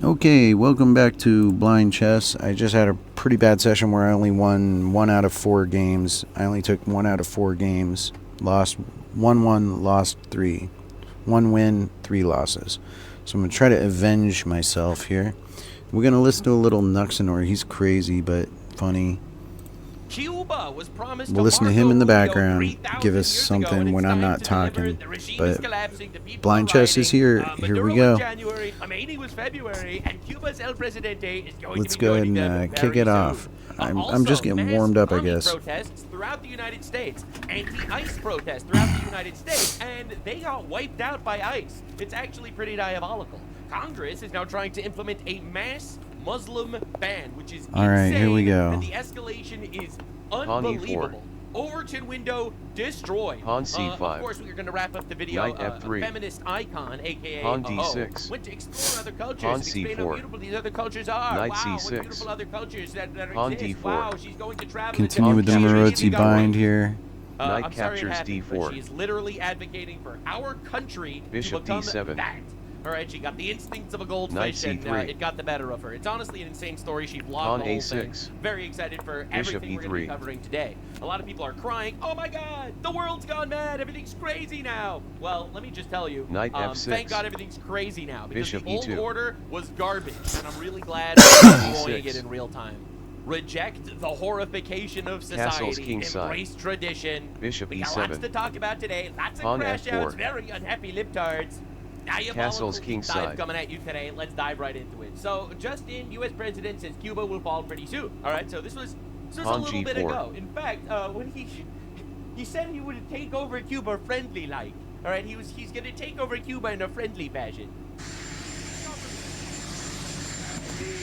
Okay, welcome back to Blind Chess. I just had a pretty bad session where I only won 1 out of 4 games. I only took 1 out of 4 games. Lost 1-1, lost 3. 1 win, 3 losses. So I'm going to try to avenge myself here. We're going to listen to a little Nuxanor. He's crazy, but funny. Cuba was promised We'll listen to him in the background, give us 3,000 years something ago, when and I'm it's not time to deliver. talking. The regime But is collapsing, the people Blind are Chess is here. rioting. Here we Maduro go. was January, Khomeini was February, and Cuba's El Presidente is going Let's to be go ahead joining them and very kick it soon. off. I'm Also, just getting mass warmed up, I commie guess. protests throughout the United States, anti-ICE protests throughout the United States, and they got wiped out by ICE. It's actually pretty diabolical. Congress is now trying to implement a mass Muslim ban, which is All right, insane, here we go. and the escalation is unbelievable. Overton window destroyed. Pawn c5. Of course, we are going to wrap up the video. Knight f3. Feminist icon, aka Pawn d6. went to explore other cultures Pawn and explain how c4. beautiful these other cultures are. Knight wow, c6. what beautiful other cultures that Pawn exist. d4. Wow, she's going to travel. Continue with the Pawn Marozi c3. bind here. Knight I'm sorry it captures happened, d4. but she's literally advocating for our country Bishop to become d7. that. All right, she got the instincts of a goldfish, Knight and c3. it got the better of her. It's honestly an insane story. She vlogged Pawn the whole a6. thing. Very excited for Bishop everything we're going to be e3. covering today. A lot of people are crying, oh my god, the world's gone mad, everything's crazy now. Well, let me just tell you, Knight f6. thank god everything's crazy now, because Bishop the old e2. order was garbage, and I'm really glad we're enjoying e6. it in real time. Reject the horrification of Castles society, kingside. embrace tradition. Bishop We got e7. lots to talk about today, lots of Pawn crash f4. outs, very unhappy libtards. Castles Dive kingside. coming at you today. Let's dive right into it. So, just in, U.S. president says Cuba will fall pretty soon. All right, so this was a Pawn little bit g4. ago. In fact, when he said he would take over Cuba friendly like. All right, he's gonna take over Cuba in a friendly fashion.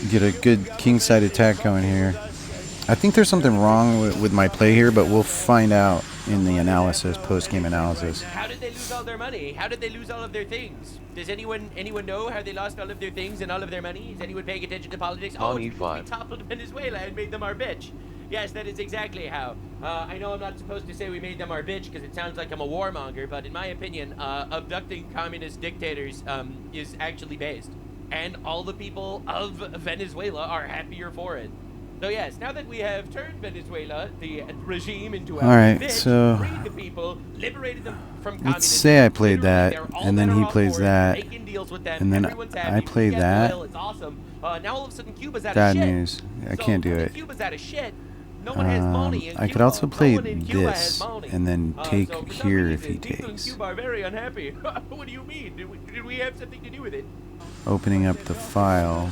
Get a good kingside attack going here. I think there's something wrong with my play here, but we'll find out in the analysis, post-game analysis. How did they lose all their money? How did they lose all of their things? Does anyone know how they lost all of their things and all of their money? Is anyone paying attention to politics? Pawn it's e5. because we toppled Venezuela and made them our bitch. Yes, that is exactly how. I know I'm not supposed to say we made them our bitch because it sounds like I'm a warmonger, but in my opinion, abducting communist dictators is actually based. And all the people of Venezuela are happier for it. So yes, now that we have turned Venezuela, the regime, into a Alright, bitch, so freed the people, liberated them from let's communism. say I played Literally, that, they're all and then better he off plays for it, that, making deals with them, and then everyone's I happy, play we get that. oil, it's awesome. Now all of a sudden Cuba's out Bad of shit. news. I So, can't do now that it. Cuba's out of shit. No one has money in I could Cuba. also No play one in Cuba has this, money. and then take So for some here if he reason, people in takes. Cuba are very unhappy. What do you mean? Did we have something to do with it? Opening up the file.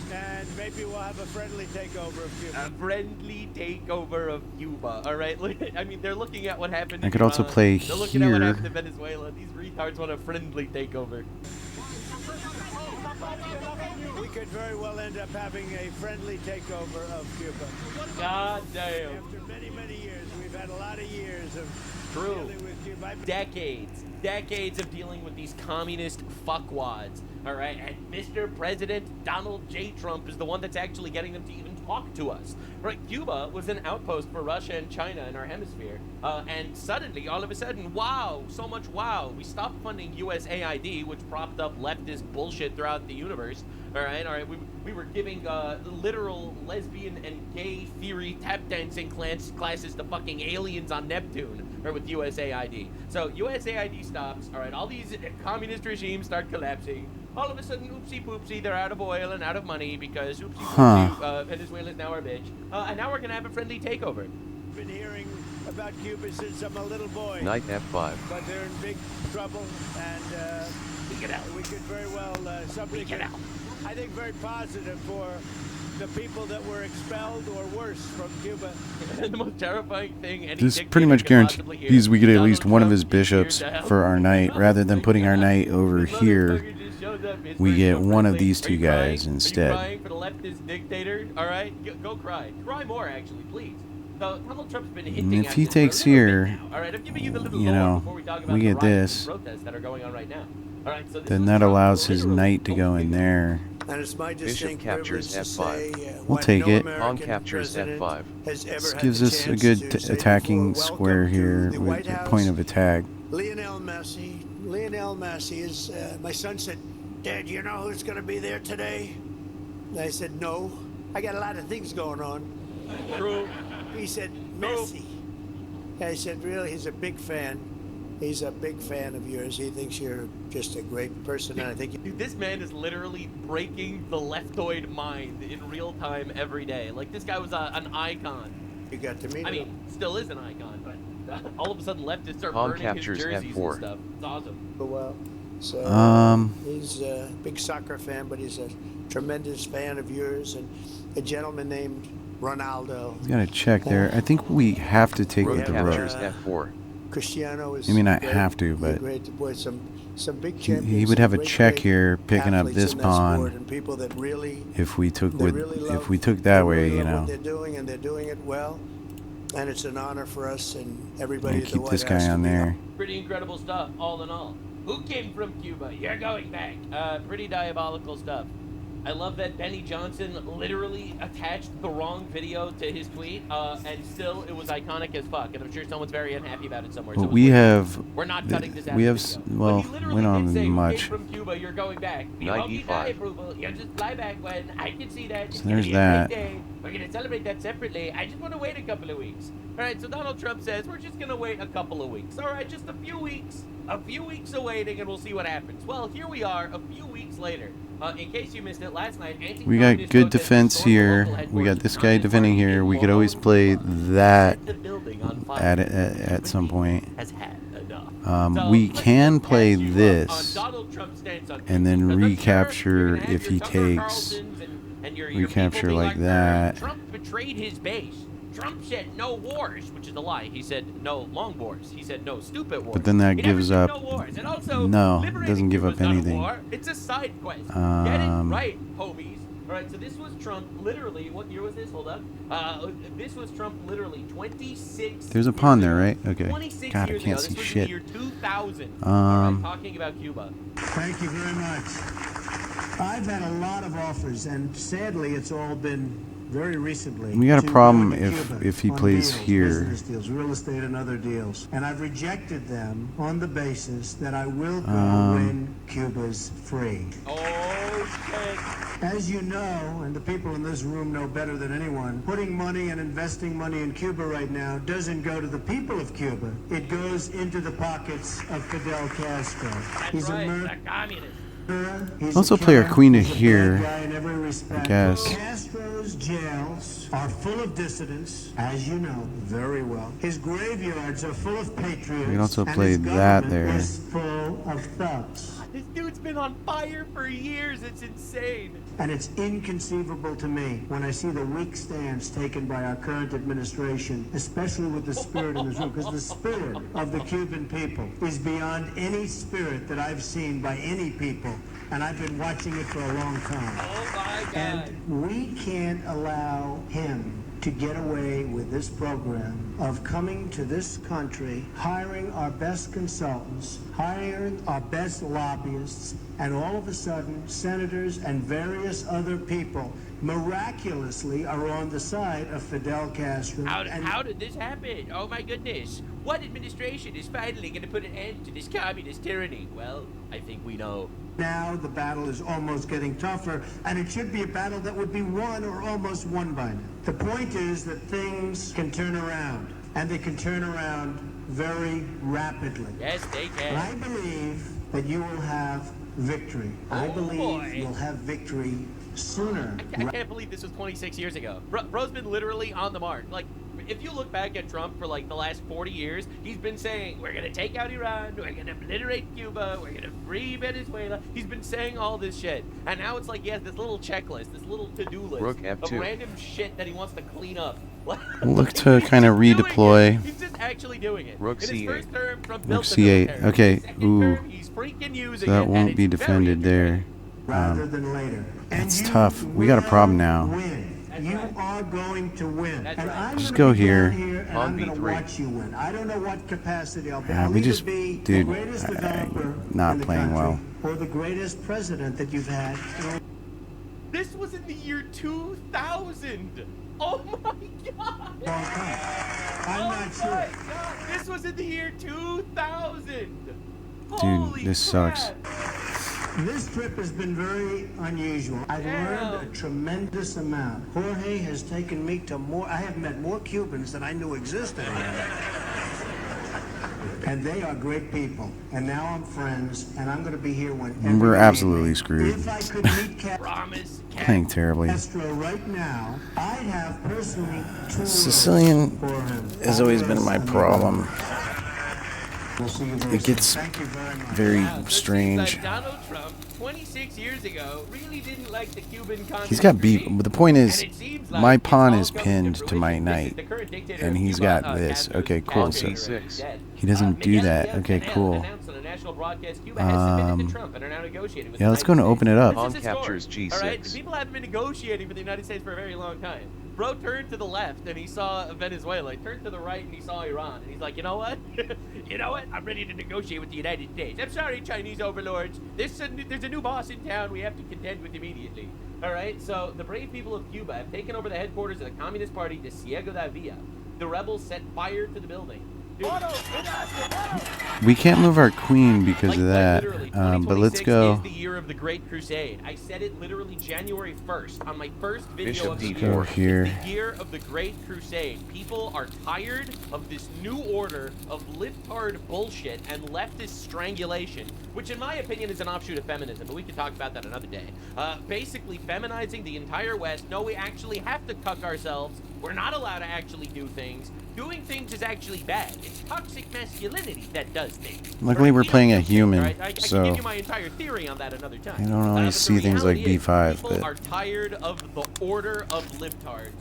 And maybe we'll have a friendly takeover of Cuba. A friendly takeover of Cuba. All right. I mean, they're looking at what happened. I in could also Iran. play They're looking at what here. happened in Venezuela. These retards want a friendly takeover. We could very well end up having a friendly takeover of Cuba. God damn. After many, many years, we've had a lot of years of True. dealing with Cuba. Decades of dealing with these communist fuckwads. All right, and Mr. President Donald J. Trump is the one that's actually getting them to even talk to us. Right, Cuba was an outpost for Russia and China in our hemisphere, and suddenly, all of a sudden, wow, so much wow, we stopped funding USAID, which propped up leftist bullshit throughout the universe. All right, we were giving literal lesbian and gay theory tap dancing classes to fucking aliens on Neptune, or with USAID. So USAID stops. All right, all these communist regimes start collapsing. All of a sudden, oopsie poopsie, they're out of oil and out of money because oopsie poopsie, Venezuela's now our bitch. And now we're gonna have a friendly takeover. I've been hearing about Cuba since I'm a little boy. Knight f5. But they're in big trouble, and We get out. we could very well something. Get out. I think very positive for the people that were expelled or worse from Cuba. The most terrifying thing any This dictator pretty much could possibly hear. guarantees we get at Donald least one of Trump his is here bishops to help. for our knight, rather than putting our knight over This here. motherfucker just shows up. It's We very get so one of friendly. these two Are you crying? guys Are you instead. crying for the leftist dictator? All right, go cry. Cry more, actually, please. So Donald Trump's been hinting And if at he this for a takes little bit here, now. All right, I'm giving you the little you lore know, before we talk about we the get riots and this. protests that are going on right now. All right, so this Then was that Trump allows his literally knight to go in there. And it's my distinct captures privilege to F5. say, We'll when take no it. American Pawn captures president F5. has ever This had gives the us a chance good to say attacking before, square "Welcome to here the with White a point House." of attack. Lionel Messi is, my son said, Dad, you know who's going to be there today? And I said, no. I got a lot of things going on. True. He said, Messi. I said, really? He's a big fan. He's a big fan of yours. He thinks you're just a great person, and I think Dude, this man is literally breaking the leftoid mind in real time every day. Like, this guy was an icon. you got to meet him. I mean, still is an icon, but all of a sudden leftists are Palm burning his captures jerseys F4. and stuff. It's awesome. Well, so he's a big soccer fan, but he's a tremendous fan of yours, and a gentleman named Ronaldo. Gotta check there. I think we have to take Road the captures road. F4. Cristiano is. I mean, I great. have to, He's but great boy. Some big he champions. would have a great, check great here picking up athletes this in that sport, pawn and people that really, if we took they with really if love- we took that they way, really you love know. what they're doing, and they're doing it well. And it's an honor for us and everybody And at the keep White this House guy to on be there. Pretty incredible stuff, all in all. Who came from Cuba? You're going back. Pretty diabolical stuff. I love that Benny Johnson literally attached the wrong video to his tweet, and still it was iconic as fuck. And I'm sure someone's very unhappy about it somewhere. But so it was we worth it. have We're not cutting this out. we of have the s- video. well, But he literally we did don't say, have "Who much. came from Cuba, you're going back. You hope you 95. die, approval. You just fly back when I can see that. It's So gonna there's be a that. great day. We're gonna celebrate that separately. I just want to wait a couple of weeks. All right. So Donald Trump says we're just gonna wait a couple of weeks. All right, just a few weeks. A few weeks of waiting, and we'll see what happens. Well, here we are, a few weeks later. In case you missed it last night, We got good defense here. We got this guy defending here. We could always play that at some point. Has had enough. We So, can let's play catch you up this on Donald Trump's stance on and then Cuba, 'cause I'm sure recapture you're gonna have if your he Tucker takes Carlsons and your recapture people being like "Nah, that. Trump betrayed his base. Trump said no wars, which is a lie. He said no long wars. He said no stupid wars. But then that He never gives said up- no wars. And also, no, it liberating doesn't give Cuba's up not a anything. war. It's a side quest. Get it right, homies. All right, so this was Trump literally. What year was this? Hold up. This was Trump literally 26. There's a pawn years there, ago. right? Okay. 26 God, I years can't ago. see This was shit. in the year 2000. All right, talking about Cuba. Thank you very much. I've had a lot of offers, and sadly, it's all been very recently. We got a to problem go to if Cuba he on plays deals, here. business deals, real estate, and other deals, and I've rejected them on the basis that I will go when Cuba's free. Oh shit. As you know, and the people in this room know better than anyone, putting money and investing money in Cuba right now doesn't go to the people of Cuba. It goes into the pockets of Fidel Castro. That's He's right. a The murderer. communist. He's Also a play our killer. queen to He's a bad here, guy in every respect. I guess. Castro's jails are full of dissidents, as you know very well. His graveyards are full of patriots. We can also and play his that government there. is full of thugs. This dude's been on fire for years. It's insane. And it's inconceivable to me when I see the weak stance taken by our current administration, especially with the spirit in this room, because the spirit of the Cuban people is beyond any spirit that I've seen by any people, and I've been watching it for a long time. Oh my God. And we can't allow him to get away with this program of coming to this country, hiring our best consultants, hiring our best lobbyists, and all of a sudden, senators and various other people miraculously are on the side of Fidel Castro. How did this happen? Oh my goodness. What administration is finally going to put an end to this communist tyranny? Well, I think we know. Now the battle is almost getting tougher, and it should be a battle that would be won or almost won by now. The point is that things can turn around, and they can turn around very rapidly. Yes, they And I can. believe that you will have victory. I Oh, believe boy. you'll have victory sooner. I can't believe this was 26 years ago. Bro's been literally on the mark. Like, if you look back at Trump for like the last 40 years, he's been saying, we're going to take out Iran, we're going to obliterate Cuba, we're going to free Venezuela. He's been saying all this shit. And now it's like he has this little checklist, this little to-do list Rook of F2. random shit that he wants to clean up. Look to He's kind of just doing redeploy. it. He's just actually doing it. Rook In his C8. first term, Trump Rook built the C8. military. Okay, His second ooh. term, he's freaking using So that it, and won't it's be very defended there. rather than later. And it's you tough. We got a problem now. Win. You are going to win. That's And right. I'm Just gonna go be here. down here and On I'm going to B3. watch you win. I don't know what capacity I'll be. Yeah, I'll we either just- be dude, the greatest developer not in the playing country well. or the greatest president that you've had. This was in the year 2000. Oh my God. Long time. I'm Oh not my sure. God. This was in the year 2000. Dude, Holy this crap. sucks. This trip has been very unusual. I've learned a tremendous amount. Jorge has taken me to more. I have met more Cubans than I knew existed. And they are great people. And now I'm friends, and I'm going to be here whenever. We're absolutely screwed. If I could meet Promise. Playing terribly. Castro right now, I'd have personally toured Sicilian for him. has always been my problem. We'll see you very It gets soon. Thank you very much. very Wow, so it seems strange. like Donald Trump, 26 years ago, really didn't like the Cuban Communist He's got beef, regime. but the point is, And it seems like my it's pawn all is coming pinned to fruition. my This is knight, the current dictator and of he's Cuba, got this. Castro Okay, cool. Castro So is dead. he doesn't do Miguel that. Díaz-Canel Okay, cool. announced on a national broadcast Cuba has submitted to Trump and are now negotiating with Yeah, the let's go and United open it States. up. This is Pawn captures historic, G6. all right? People haven't been negotiating for the United States for a very long time. Bro turned to the left and he saw Venezuela. He turned to the right and he saw Iran. And he's like, you know what? You know what? I'm ready to negotiate with the United States. I'm sorry, Chinese overlords. There's a new boss in town. We have to contend with immediately. All right? So the brave people of Cuba have taken over the headquarters of the Communist Party de Ciego da Villa. The rebels set fire to the building. Dude, We can't move our queen because of that. literally, But let's 2026 go. is the year of the Great Crusade. I said it literally January 1st on my first video Bishop of the D4. year. Go here. It's the year of the Great Crusade. People are tired of this new order of libtard bullshit and leftist strangulation, which in my opinion is an offshoot of feminism, but we can talk about that another day. Basically feminizing the entire West. No, we actually have to cuck ourselves. We're not allowed to actually do things. Doing things is actually bad. It's toxic masculinity that does things. Luckily, we're We don't playing do a things, human, right? I can so give you my entire theory on that another time. I don't But always the see things like reality is, B5, people but are tired of the order of libtards.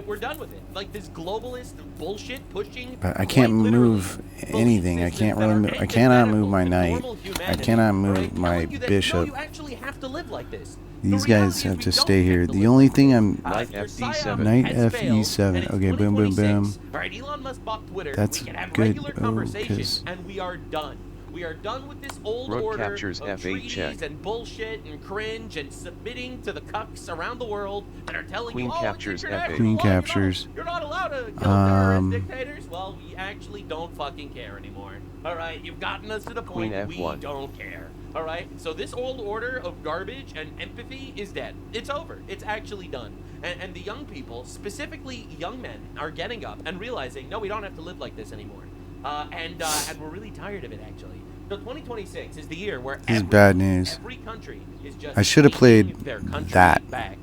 We're done with it. Like this globalist bullshit pushing. But I can't quite literally move anything. I belief can't systems really that move. are I cannot move antithetical my to knight. normal I humanity, cannot move right? my Telling you that, bishop. No, you actually have to live like this. The These reality guys is have we to don't stay here. have to The live only like thing this. I'm Knight Your FD7. psyop Knight has failed, FE7. and it's Okay, boom, boom, 2026. boom. All right, Elon Musk bought Twitter. That's we can have good. regular Oh, conversation, 'cause- and we are done. We are done with this old Rook order captures of F8 treaties check. and bullshit and cringe and submitting to the cucks around the world that are telling Queen you, oh, captures it's international F8. Queen law, captures. You're not allowed to kill terrorist dictators. Well, we actually don't fucking care anymore. All right, you've gotten us to the point Queen we F1. don't care. All right, so this old order of garbage and empathy is dead. It's over. It's actually done. And the young people, specifically young men, are getting up and realizing, no, we don't have to live like this anymore. And we're really tired of it, actually. So 2026 is the year where This is bad news. every country is just I should have taking played their country that. back.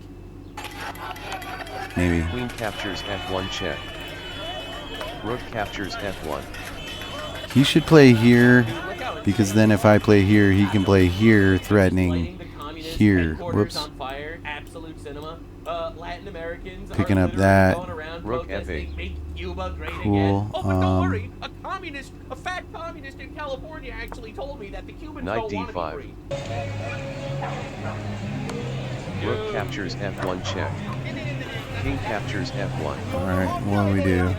maybe. Queen captures F1 check. Rook captures F1. He should play here Dude, look how it's because then if I play here, he can play here, threatening lighting the communist here. headquarters Whoops. on fire. Absolute cinema. Latin Americans Picking are up literally that. going around Rook protesting, F8. make Cuba great Cool. again. Oh, but don't worry, a fat communist in California actually told me that the Cubans Knight don't want to be D5. free. Rook captures F1 check. King captures F1. Alright, what do we do?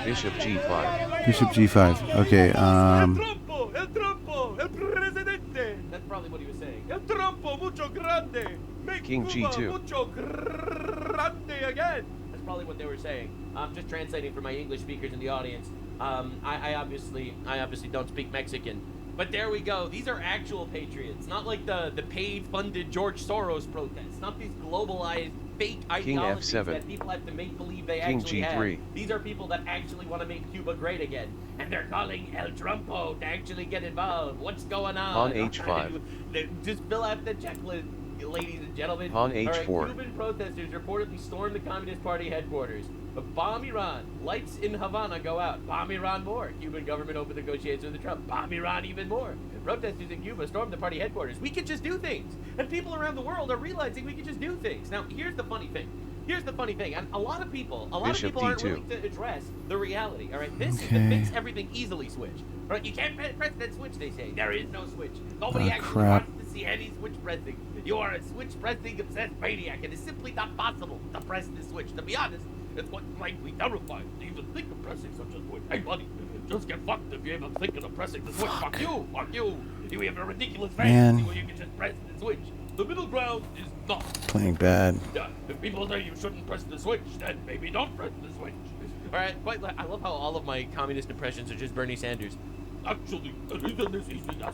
Bishop G5. Bishop G5. Okay, El Trumpo, el presidente. That's probably what he was saying. El Trumpo, mucho grande. Make King Cuba G2. mucho grande again. That's probably what they were saying. I'm just translating for my English speakers in the audience. I obviously don't speak Mexican. But there we go. These are actual patriots, not like the paid, funded George Soros protests. Not these globalized fake ideologies F7. that people have to make believe they King actually G3. have. These are people that actually want to make Cuba great again. And they're calling El Trumpo to actually get involved. What's going on? Pawn H5. Just fill out the checklist, ladies and gentlemen. Pawn All right, H4. Cuban protesters reportedly stormed the Communist Party headquarters. Bomb Iran. Lights in Havana go out. Bomb Iran more. Cuban government opened negotiations with Trump. Bomb Iran even more. Protesters in Cuba stormed the party headquarters. We can just do things. And people around the world are realizing we can just do things. Now, here's the funny thing. And a lot of people Bishop aren't D2. willing to address the reality. All right, this is Okay. the makes everything easily switch. All right, you can't press that switch. They say there is no switch. Nobody Oh, actually crap. wants to see any switch pressing. You are a switch pressing obsessed maniac. It is simply not possible to press this switch. To be honest, it's what frankly terrifies to even think of pressing such a switch. Hey, buddy, just get fucked if you even thinking of pressing the switch. Fuck you. You have a ridiculous fantasy where you can just press the switch. The middle ground is not. Playing bad. Yeah, if people say you shouldn't press the switch, then maybe don't press the switch. All right, I love how all of my communist impressions are just Bernie Sanders. actually,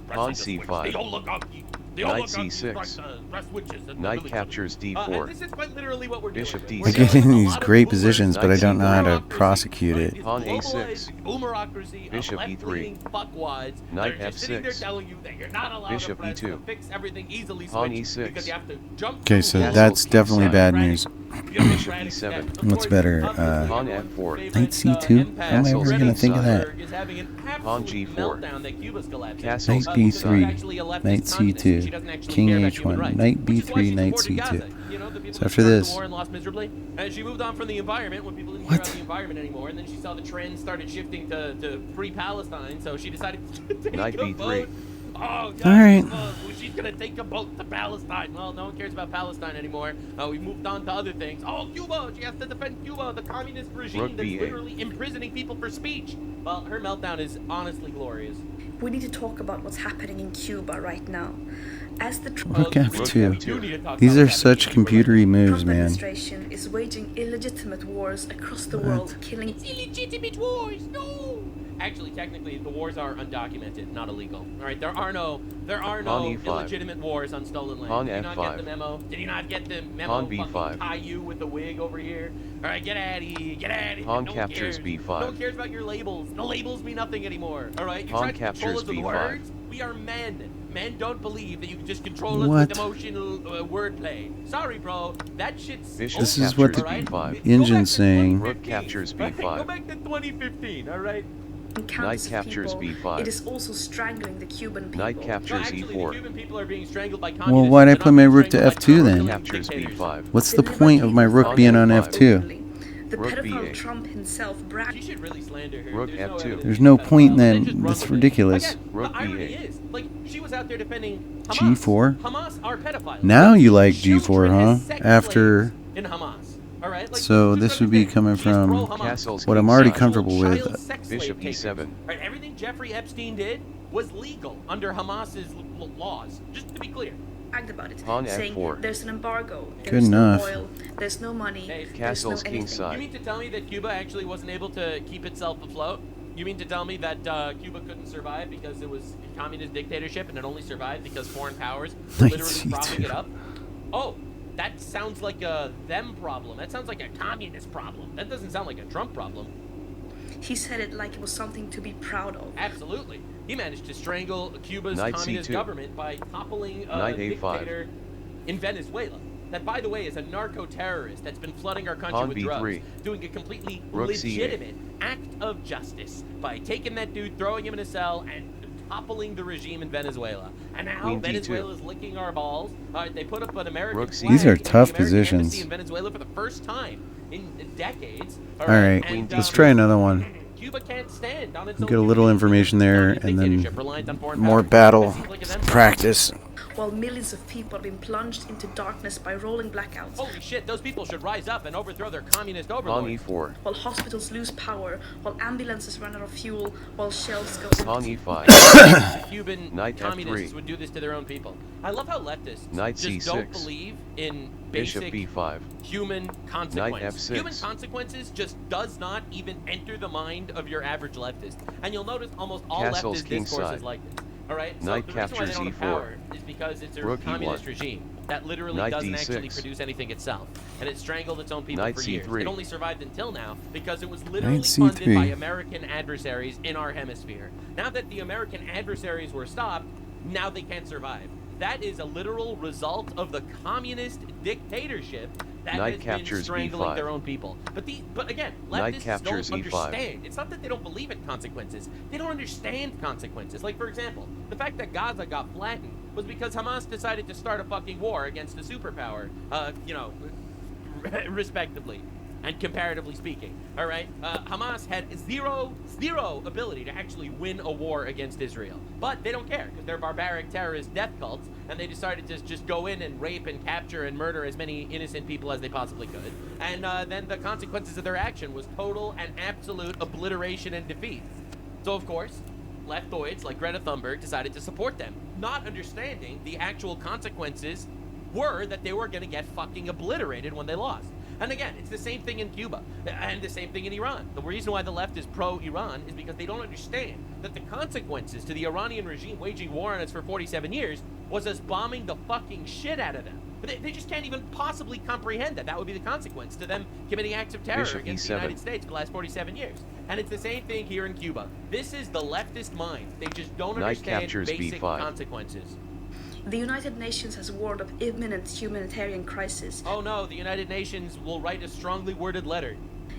Pawn C5. the oligarchy. The Knight oligarchy C6. press witches and Knight really captures and D4. this is quite literally what we're Bishop doing. D6. We're I get dealing in with a these lot of great boomers, positions, but I don't know how to boomerocracy, prosecute right? it. This Pawn globalized A6. boomerocracy Bishop of E3. left-leaning fuckwads Knight that are just sitting there F6. telling you that you're not allowed Bishop to press E2. to fix everything easily Pawn switch E6. because you have to jump Okay, through so hoops. that's King definitely side. bad news. Bishop E7. What's better, Pawn F4. Knight C2? How am I ever gonna think of that? Pawn G4. Knight B3, Knight C2, King H1, Knight B3, Knight C2. So after this, she moved on from the environment when people didn't What? care about the environment anymore, and then she saw the trend started shifting to free Palestine, so she decided to take Knight a B3. boat. Oh, God, All right. she's gonna take a boat to Palestine. Well, no one cares about Palestine anymore. We've moved on to other things. Oh, Cuba! She has to defend Cuba, the communist regime Rook that's B8. literally imprisoning people for speech. Well, her meltdown is honestly glorious. We need to talk about what's happening in Cuba right now. As the Rook Well, F2. we do need to talk These about are what's such happening in Cuba computery right moves, Trump man. administration is waging illegitimate wars across the world, killing illegitimate wars. No. Actually, technically, the wars are undocumented, not illegal. All right, there are no Pawn E5. illegitimate wars on stolen land. Pawn Did you not F5. get the memo? Did you not get the memo? Pawn B5. Fucking tie you with a wig over here. All right, get out of here. Get out of here. Pawn No one captures cares. B5. No one cares about your labels. The labels mean nothing anymore. All right, you Pawn try to control captures us with B5. words. We are men. Men don't believe that you can just control us What? with emotional wordplay. Sorry, bro. That shit's Bishop This is what captures the alright? B5. Go back engine's to saying. 2015, Rook captures alright? B5. Go back to 2015, all right? encounters of captures people. B5. It is also strangling the Cuban people. Knight No, captures actually, the E4. Cuban people are being strangled by Well, communists. why'd I They're play not my being rook to strangled by F2 then? communist Captures dictators. B5. What's The the point of my rook being on F2? The Rook pedophile B8. Trump himself You bragged. should really slander her. Rook There's no F2. evidence There's she's no a point pedophile. then. Just run That's with it. ridiculous. Again, Rook the irony B8. is, like, she was out there defending Hamas. G4? Hamas are pedophiles. Now you like G4, Children huh? as sex After. slaves in Hamas. All right? Like, So just this would be understand, coming she is from pro-Hamas. Castles what I'm king already side. comfortable with. Child sex slave Bishop takers. E7. Right, everything Jeffrey Epstein did was legal under Hamas's laws. Just to be clear. About it, Pawn saying F4. there's an embargo, Good there's enough. no oil, there's no money, Hey, there's Castles no king anything. side. You mean to tell me that Cuba actually wasn't able to keep itself afloat? You mean to tell me that Cuba couldn't survive because it was a communist dictatorship and it only survived because foreign powers were Knight literally propping C2. it up? Oh, that sounds like a them problem. That sounds like a communist problem. That doesn't sound like a Trump problem. He said it like it was something to be proud of. Absolutely. He managed to strangle Cuba's Knight communist C2. government by toppling a Knight A5. dictator in Venezuela. That, by the way, is a narco-terrorist that's been flooding our country Pawn with B3. drugs, doing a completely Rook C8. legitimate act of justice by taking that dude, throwing him in a cell, and toppling the regime in Venezuela. And now Queen D2. Venezuela's licking our balls. They put up an American Rook flag C8. These are at the tough American positions. embassy in Venezuela for the first time in decades. All right, and, let's try another one. Cuba can't stand on its We'll own get a little two feet. information there, Communist and then dictatorship reliant on foreign more powers. battle That seems like a them practice. While millions of people have been plunged into darkness by rolling blackouts, Holy shit, those people should rise up and overthrow their communist Pawn overlords. E4. while hospitals lose power, while ambulances run out of fuel, while shelves go Pawn empty. E5. The Cuban Knight communists F3. would do this to their own people. I love how leftists Knight just C6. don't believe in Bishop basic B5. human consequence. F6. Human consequences just does not even enter the mind of your average leftist. And you'll notice almost all Castles leftist king discourse side. is like this. All right? Knight so the reason why they captures don't have E4. power is because it's a Rook communist E1. regime that literally Knight doesn't D6. actually produce anything itself. And it strangled its own people Knight for years. C3. It only survived until now because it was literally Knight funded C3. by American adversaries in our hemisphere. Now that the American adversaries were stopped, now they can't survive. That is a literal result of the communist dictatorship that Knight has been captures strangling B5. their own people. But again, Knight leftists captures don't E5. understand. It's not that they don't believe in consequences. They don't understand consequences. Like, for example, the fact that Gaza got flattened was because Hamas decided to start a fucking war against a superpower, respectively. And comparatively speaking, all right, Hamas had zero ability to actually win a war against Israel. But they don't care because they're barbaric terrorist death cults, and they decided to just go in and rape and capture and murder as many innocent people as they possibly could. And then the consequences of their action was total and absolute obliteration and defeat. So of course, leftoids like Greta Thunberg decided to support them, not understanding the actual consequences were that they were going to get fucking obliterated when they lost. And again, it's the same thing in Cuba and the same thing in Iran. The reason why the left is pro-Iran is because they don't understand that the consequences to the Iranian regime waging war on us for 47 years was us bombing the fucking shit out of them. But they just can't even possibly comprehend that. That would be the consequence to them committing acts of terror Bishop against E7. the United States for the last 47 years. And it's the same thing here in Cuba. This is the leftist mind. They just don't Knight understand captures basic B5. consequences. The United Nations has warned of imminent humanitarian crisis. Oh no, the United Nations will write a strongly worded letter.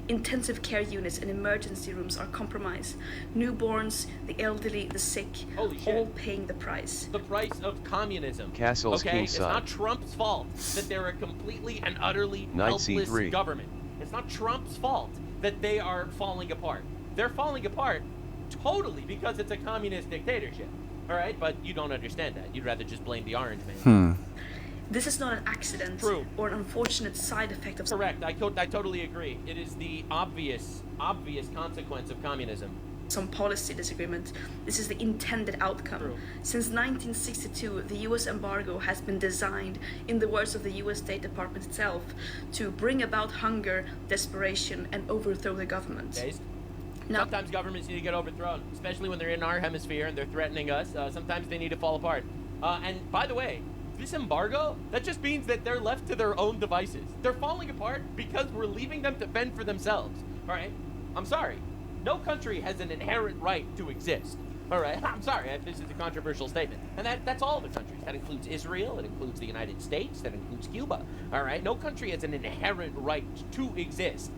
Intensive care units and emergency rooms are compromised. Newborns, the elderly, the sick, Holy shit. all paying the price. The price of communism. Castles okay? It's kingside. not Trump's fault that they're a completely and utterly Knight helpless C3. government. It's not Trump's fault that they are falling apart. They're falling apart totally because it's a communist dictatorship. All right, but you don't understand that. You'd rather just blame the orange man. This is not an accident True. or an unfortunate side effect of Correct. I totally agree. It is the obvious consequence of communism. some policy disagreement. This is the intended outcome. True. Since 1962, the US embargo has been designed, in the words of the US State Department itself, to bring about hunger, desperation, and overthrow the government. Based. Now, Sometimes governments need to get overthrown, especially when they're in our hemisphere and they're threatening us. Sometimes they need to fall apart. And by the way, this embargo, that just means that they're left to their own devices. They're falling apart because we're leaving them to fend for themselves. All right? I'm sorry. No country has an inherent right to exist. All right? I'm sorry. This is a controversial statement. And that's all the countries. That includes Israel. It includes the United States. That includes Cuba. All right? No country has an inherent right to exist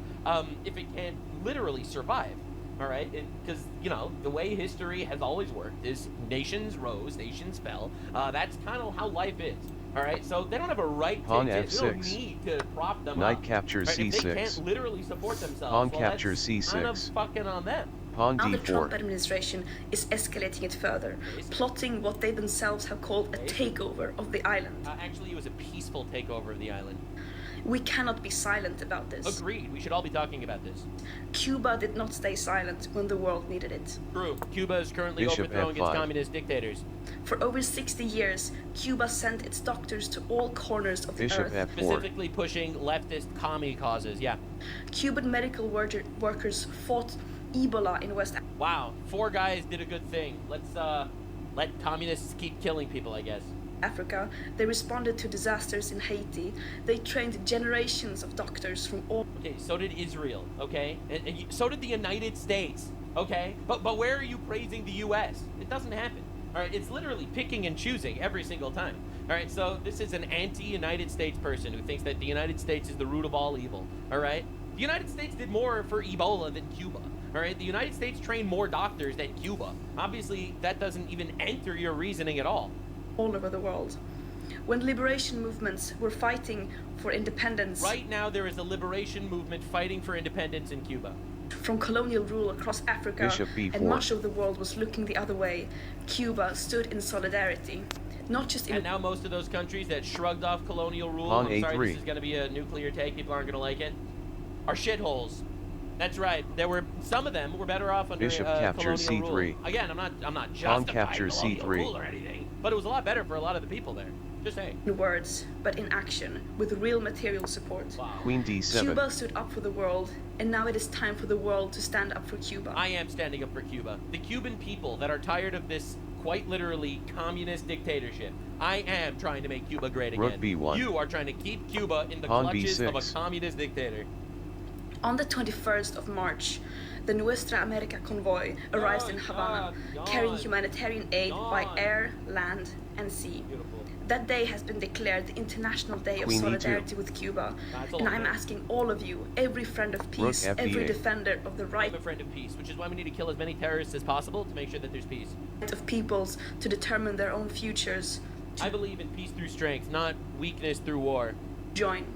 if it can literally survive. All right, because you know the way history has always worked is nations rose, nations fell. That's kind of how life is. All right, so they don't have a right to Pawn exist. We don't F6. need to prop them Knight up. captures Right? If they C6. can't literally support themselves, Pawn well, captures that's kind of C6. fucking on them. Pawn now the Trump D4. administration is escalating it further, Yes. plotting what they themselves have called a Yes. takeover of the island. Actually, it was a peaceful takeover of the island. We cannot be silent about this. Agreed. We should all be talking about this. Cuba did not stay silent when the world needed it. True. Cuba is currently Bishop overthrowing F5. its communist dictators. For over 60 years, Cuba sent its doctors to all corners of the Bishop earth. F4. Specifically pushing leftist commie causes. Yeah. Cuban medical workers fought Ebola in West Wow. 4 guys did a good thing. Let's let communists keep killing people, I guess. Africa. They responded to disasters in Haiti. They trained generations of doctors from all Okay, so did Israel, okay? And so did the United States, okay? But where are you praising the U.S.? It doesn't happen, all right? It's literally picking and choosing every single time, all right? So this is an anti-United States person who thinks that the United States is the root of all evil, all right? The United States did more for Ebola than Cuba, all right? The United States trained more doctors than Cuba. Obviously, that doesn't even enter your reasoning at all. over the world. When liberation movements were fighting for independence Right now, there is a liberation movement fighting for independence in Cuba. from colonial rule across Africa, Bishop B4. and much of the world was looking the other way, Cuba stood in solidarity. Not just in And now most of those countries that shrugged off colonial rule, On I'm sorry, A3. this is going to be a nuclear take, people aren't going to like it, are shitholes. That's right. There were some of them were better off under Bishop captures colonial C3. rule. Again, I'm not Pawn justifying captures colonial C3. rule or anything, but it was a lot better for a lot of the people there. Just saying. words, but in action, with real material support. Wow. Queen D7. Cuba stood up for the world, and now it is time for the world to stand up for Cuba. I am standing up for Cuba. The Cuban people that are tired of this quite literally communist dictatorship. I am trying to make Cuba great Rook again. B1. You are trying to keep Cuba in the Pawn clutches of a B6. communist dictator. On the 21st of March, the Nuestra America convoy arrives in Havana, carrying humanitarian aid by air, land, and sea. Beautiful. That day has been declared the International Day of Queen E2. Solidarity with Cuba, That's all and I'm good. asking all of you, every friend of peace, Rook every FE8. defender of the right I'm a friend of peace, which is why we need to kill as many terrorists as possible to make sure that there's peace. of peoples to determine their own futures, I believe in peace through strength, not weakness through war. join.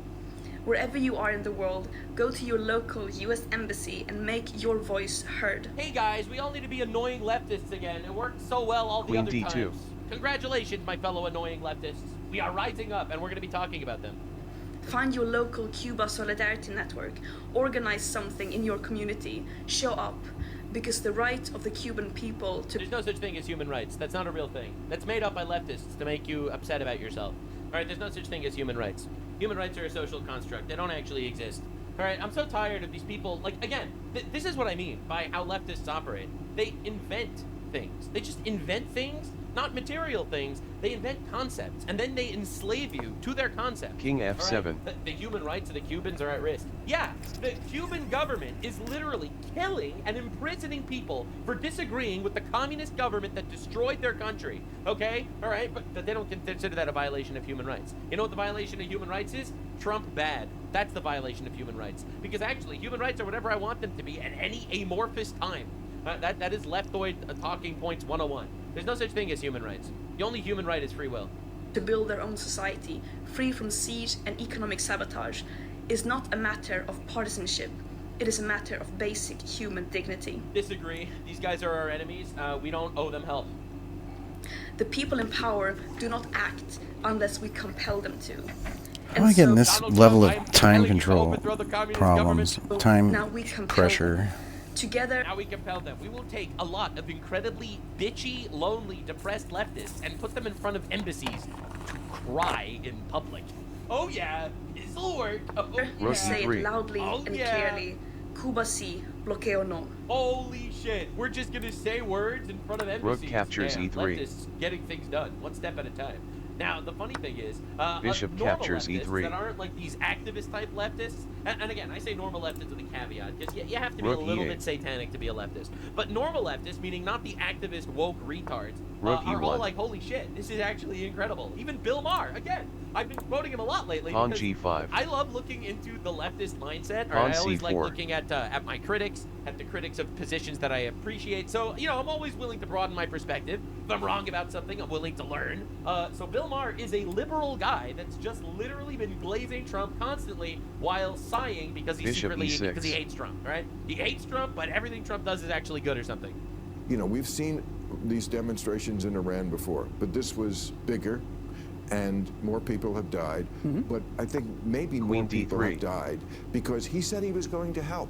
Wherever you are in the world, go to your local US embassy and make your voice heard. Hey guys, we all need to be annoying leftists again. It worked so well all the Queen other D2. times. Congratulations, my fellow annoying leftists. We are rising up, and we're going to be talking about them. Find your local Cuba Solidarity Network, organize something in your community, show up, because the right of the Cuban people to There's no such thing as human rights. That's not a real thing. That's made up by leftists to make you upset about yourself. All right, there's no such thing as human rights. Human rights are a social construct. They don't actually exist. All right, I'm so tired of these people. Like, again, this is what I mean by how leftists operate. They invent things. They just invent things, not material things. They invent concepts, and then they enslave you to their concepts. King F7. Right? The human rights of the Cubans are at risk. Yeah, the Cuban government is literally killing and imprisoning people for disagreeing with the communist government that destroyed their country. Okay? All right? But they don't consider that a violation of human rights. You know what the violation of human rights is? Trump bad. That's the violation of human rights. Because actually, human rights are whatever I want them to be at any amorphous time. That is leftoid talking points 101. There's no such thing as human rights. The only human right is free will. To build their own society, free from siege and economic sabotage, is not a matter of partisanship. It is a matter of basic human dignity. Disagree. These guys are our enemies. We don't owe them help. The people in power do not act unless we compel them to. How am I getting this Donald level Trump, I of am time telling you to control overthrow the communist problems, government. time Now we compel pressure? them. Together, Now we compel them. We will take a lot of incredibly bitchy, lonely, depressed leftists and put them in front of embassies to cry in public. Oh yeah, this'll work. Oh, Rookie say three. it loudly Oh, and yeah. clearly. Cuba sí, bloqueo no. Holy shit, we're just gonna say words in front of embassies. captures Damn, E3. Leftists getting things done, one step at a time. Now, the funny thing is, Bishop normal captures leftists E3. that aren't like these activist type leftists, and again, I say normal leftists with a caveat, because you have to be Rook a little E8. bit satanic to be a leftist. But normal leftists, meaning not the activist woke retards, Rook are all E1. like, holy shit, this is actually incredible. Even Bill Maher, again, I've been quoting him a lot lately. Pawn because G5. I love looking into the leftist mindset. Or Pawn I always like C4. looking at my critics, at the critics of positions that I appreciate. So, you know, I'm always willing to broaden my perspective. If I'm wrong about something, I'm willing to learn. So Bill Maher is a liberal guy that's just literally been glazing Trump constantly while sighing because he Bishop secretly E6. because he hates Trump, right? He hates Trump, but everything Trump does is actually good or something. You know, we've seen these demonstrations in Iran before, but this was bigger and more people have died. But I think maybe more Queen people D3. have died because he said he was going to help.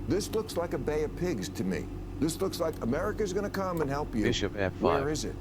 This looks like a Bay of Pigs to me. This looks like America's going to come and help you. Bishop F5. Where is it?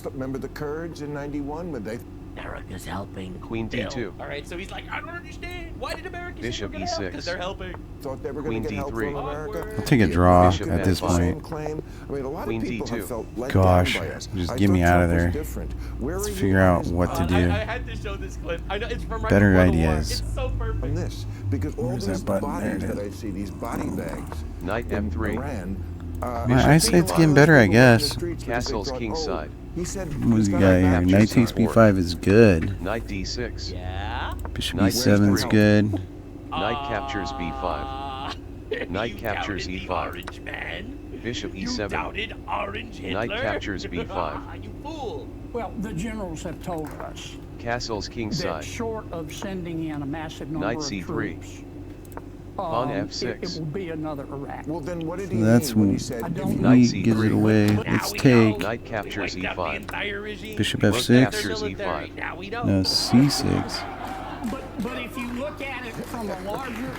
Remember the Kurds in '91 when they America's helping. Queen Bill. D2. All right, so he's like, I don't understand. Why did America Bishop say we're gonna help? E6. Because they're helping. thought they were Queen going to get help D3. from America. Awkward. I'll take a draw Bishop at this F5. Same point. claim. I mean, a lot Queen of people D2. have felt let Gosh, down by us. just I get me thought out of Trump was there. different. Where Let's are you figure out guys what to on do. I had to show this clip. I know it's from Record Better 101. ideas. It's so perfect. this? Because all Where's these that button? bodies There it that is. I see, these body bags Knight in F3. Iran. My eyesight's getting better, I guess. Castle's kingside. He said What's he's the got guy a here? back Knight to takes support. B5 is good. Knight D6. Yeah. Bishop Knight E7's D3. good. Knight captures B5. Knight You captures doubted the E5. Orange man. Bishop You E7. doubted Orange Hitler. Knight captures B5. You fool. Well, the generals have told us Castle's that kingside. short of sending in a massive number Knight of C3. troops, Pawn it F6. will be another Iraq. Well, then what did he That's mean when when he said I if don't you- know. Knight he gives it C3. away. Now Let's we take know. Knight captures Wiped out the E5. entire regime. Bishop Rook F6. captures Military. E5. Now we know. No, C6. But if you look at it from a larger,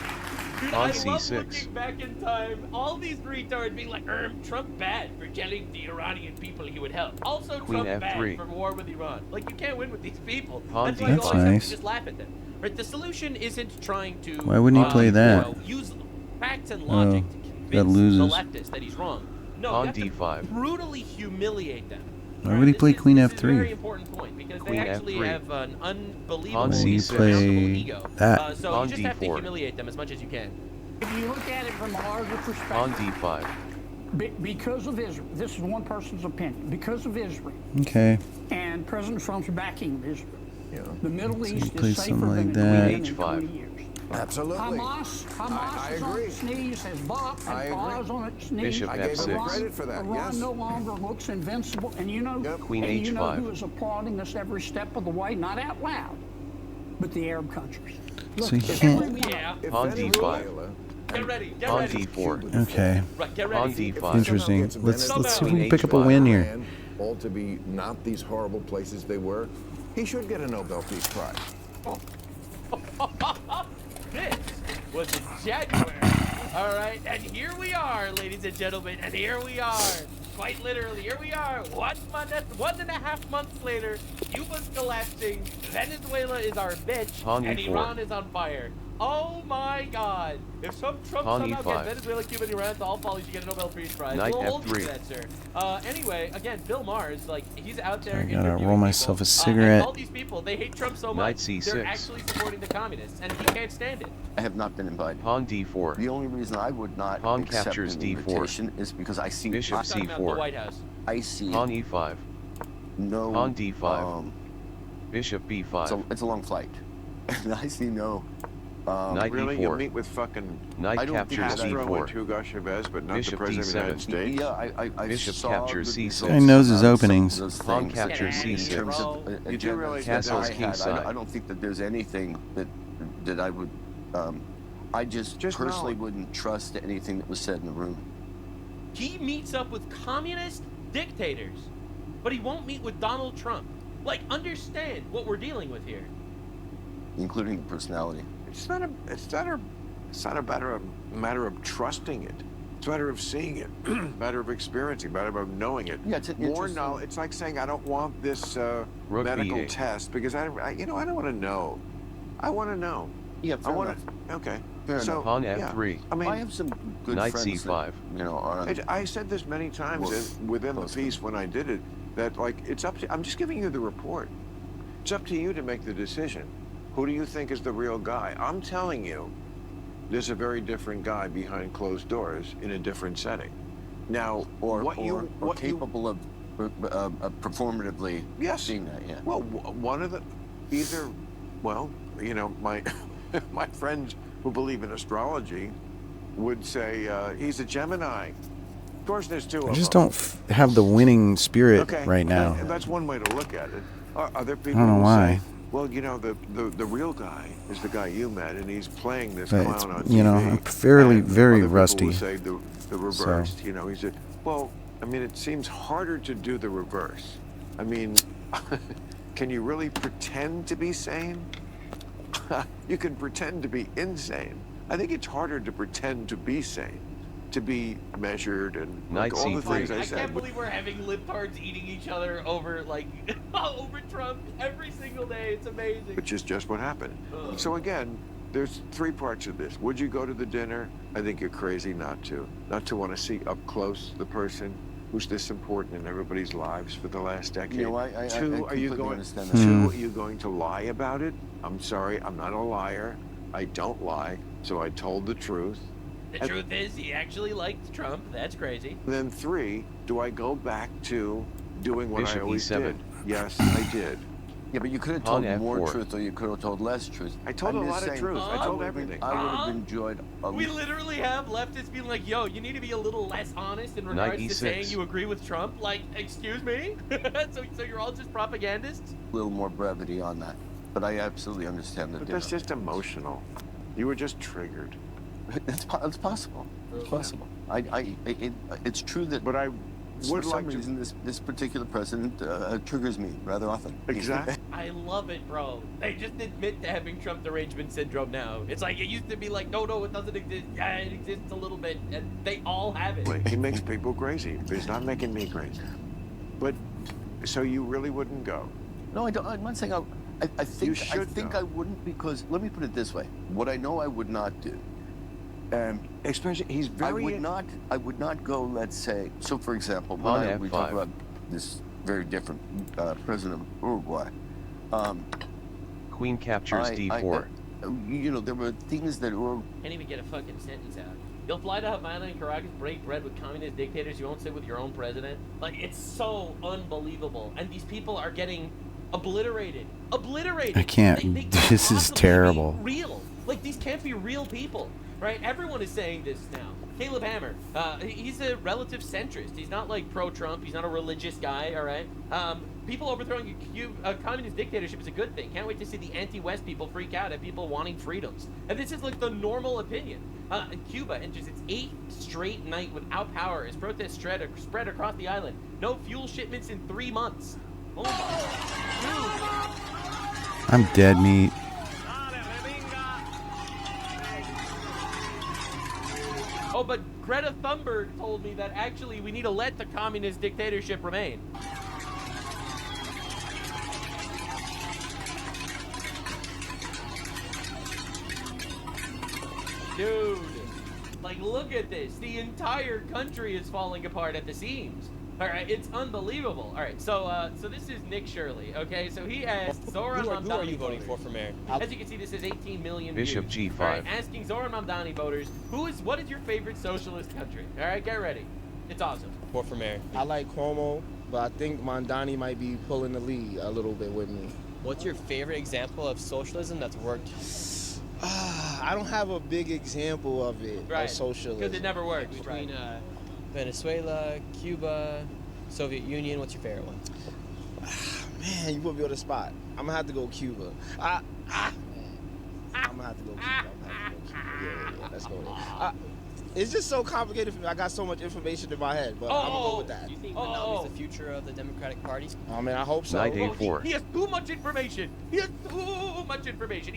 Dude, On I C6. love looking back in time. All these retards being like, Trump bad for telling the Iranian people he would help. Also, Queen Trump F3. bad for war with Iran. Like, you can't win with these people. Pawn That's why you That's always have nice. to just laugh at them. Right? The solution isn't trying to. Why wouldn't he play that? You know, use facts and logic to that convince loses. the leftist that he's wrong. No, Pawn you have to D5. brutally humiliate them. Why would he This play is- Queen this is a F3? very important point because Queen they actually F3. have an unbelievable, Pawn Why would he C6. play insurmountable ego. that? So Pawn you just have to D4. humiliate them as much as you can. if you look at it from a larger Pawn perspective, D5. because of Israel, this is one person's opinion, because of Israel Okay. and President Trump's backing of Israel, Yeah. the Middle So you East play is safer something than like it's that. been in H5. 20 years. Absolutely. Hamas I is on agree. its knees, Hezbollah I agree. is on its knees. Bishop I gave him F6. credit for that, Iran yes. no longer looks invincible, and you know, Yep. Queen and you know H5. who is applauding us every step of the way, not out loud, but the Arab countries. So he if can't. everyone- Yeah. If Pawn D5. Venezuela Get ready. Get Pawn ready. D4. Okay. Right, get Pawn ready. D5. Interesting. gets Let's see if we Queen can pick up a H5. win here. Iran, all to be not these horrible places they were, he should get a Nobel Peace Prize. This was in January. All right, and here we are, ladies and gentlemen, and here we are. Quite literally, here we are. 1 month, 1.5 months later, Cuba's collapsing, Venezuela is our bitch, Pawn and E4. Iran is on fire. Oh my God! If Trump Pawn somehow E5. gets Venezuela, Cuba, and Iran to all fall, you should get a Nobel Peace Prize. Knight We'll hold you F3. to that, sir. Anyway, again, Bill Maher's like he's out there. I gotta interviewing roll myself people, a cigarette. and all these people, they hate Trump so Knight much, C6. they're actually supporting the communists, and he can't stand it. I have not been invited. Pawn D4. The only reason I would not Pawn accept captures an D4. invitation is because I see Bishop We're talking about the C4. White House. I see Pawn E5. no. Pawn D5. Bishop It's B5. it's a long flight, and I see no. Knight Really? You'll E4. meet with fucking Knight I don't think captures that I- Castro and D4. Hugo Chavez, but not Bishop the President of the United D7. States? Yeah, I Bishop saw captures the C6. results Guy knows his of some of openings. those Pawn things captures in C6. terms of You do agendas realize that Castle's I had. kingside. I don't think that there's anything that I would. I just personally know. wouldn't trust anything that was said in the room. He meets up with communist dictators, but he won't meet with Donald Trump. Like, understand what we're dealing with here. Including the personality. It's not a matter of trusting it. It's a matter of seeing it, matter of experiencing, matter of knowing it. Yeah, it's an more interesting- knowledge. It's like saying I don't want this Rook medical B8. test because I don't want to know. I want to know. Yeah, I fair want enough. to. Okay. Fair so, enough. Pawn yeah. F3. I mean, I have some good Knight friends C5. that, are on I said this many times within the close piece when I did it, that like it's up to, I'm just giving you the report. It's up to you to make the decision. Who do you think is the real guy? I'm telling you, there's a very different guy behind closed doors in a different setting. Now, or what capable of performatively Yes. seeing that. Yeah. Well, one of the, my my friends who believe in astrology would say he's a Gemini. Of course, there's two of I just them. don't have the winning spirit Okay, right now. and that's one way to look at it. Other people I don't know will why. say, well, the real guy is the guy you met, and he's playing this But clown it's, on TV. I'm fairly, And very other people rusty. will say the reversed. He said, well, I mean, it seems harder to do the reverse. I mean, can you really pretend to be sane? You can pretend to be insane. I think it's harder to pretend to be sane, to be measured and Knight all the C3. things I I said. can't believe we're having libtards eating each other over over Trump every single day. It's amazing. Which is just what happened. So again, there's three parts of this. Would you go to the dinner? I think you're crazy not to. Not to want to see up close the person who's this important in everybody's lives for the last decade. I Two, are you completely going? understand that. Two, are you going to lie about it? I'm sorry, I'm not a liar. I don't lie. So I told the truth. The truth is, he actually liked Trump. That's crazy. Then three, do I go back to doing what Bishop I always E7. did? Yes, I did. Yeah, but you could have Pawn told more F4. truth, or you could have told less truth. I told I'm a just lot of saying, truth. I told would've everything. I would have enjoyed a We literally have leftists being like, yo, you need to be a little less honest in Knight regards to E6. saying you agree with Trump. Like, excuse me? so you're all just propagandists? little more brevity on that. But I absolutely understand that. But that's just emotional. You were just triggered. It's possible. It's possible. It's true that. But I for would some like to. reason, this particular president triggers me rather often. Exactly. I love it, bro. They just admit to having Trump derangement syndrome now. It's like, it used to be like, no, it doesn't exist. Yeah, it exists a little bit. And they all have it. He makes people crazy, but he's not making me crazy. But, so you really wouldn't go? No, I don't. I'm not saying I think You should I go. wouldn't, because let me put it this way: what I know I would not do. Especially, he's very. I would not go. Let's say, so for example, Pawn when we talk F5. about this very different president of Uruguay. Queen captures D4. There were things that were. Can't even get a fucking sentence out. You'll fly to Havana and Caracas, break bread with communist dictators. You won't sit with your own president. Like, it's so unbelievable. And these people are getting obliterated. Obliterated. I can't. They can't This is possibly be terrible. real. Like, these can't be real people, right? Everyone is saying this now. Caleb Hammer, he's a relative centrist. He's not like pro-Trump. He's not a religious guy, all right? People overthrowing a communist dictatorship is a good thing. Can't wait to see the anti-West people freak out at people wanting freedoms. And this is like the normal opinion. Cuba enters its 8th straight night without power as protests spread across the island. No fuel shipments in 3 months. Oh my. I'm dead meat. Oh, but Greta Thunberg told me that actually we need to let the communist dictatorship remain. Dude, like, look at this. The entire country is falling apart at the seams. All right, it's unbelievable. All right, so this is Nick Shirley. Okay, so he asked Zoran Mamdani. Who are you voting for mayor? As you can see, this is 18 million Bishop views. G5. All right, asking Zoran Mamdani voters, what is your favorite socialist country? All right, get ready. It's awesome. For mayor. I like Cuomo, but I think Mamdani might be pulling the lead a little bit with me. What's your favorite example of socialism that's worked? I don't have a big example of it, of socialism. Because it never works. Between Venezuela, Cuba, Soviet Union, what's your favorite one? Man, you put me on the spot. I'm gonna have to go Cuba. I'm gonna have to go Cuba. Yeah, let's go there. It's just so complicated for me. I got so much information in my head, but I'm gonna go with that. Do you think Mamdani is the future of the Democratic Party? I mean, I hope so. Night A4. He has too much information. He's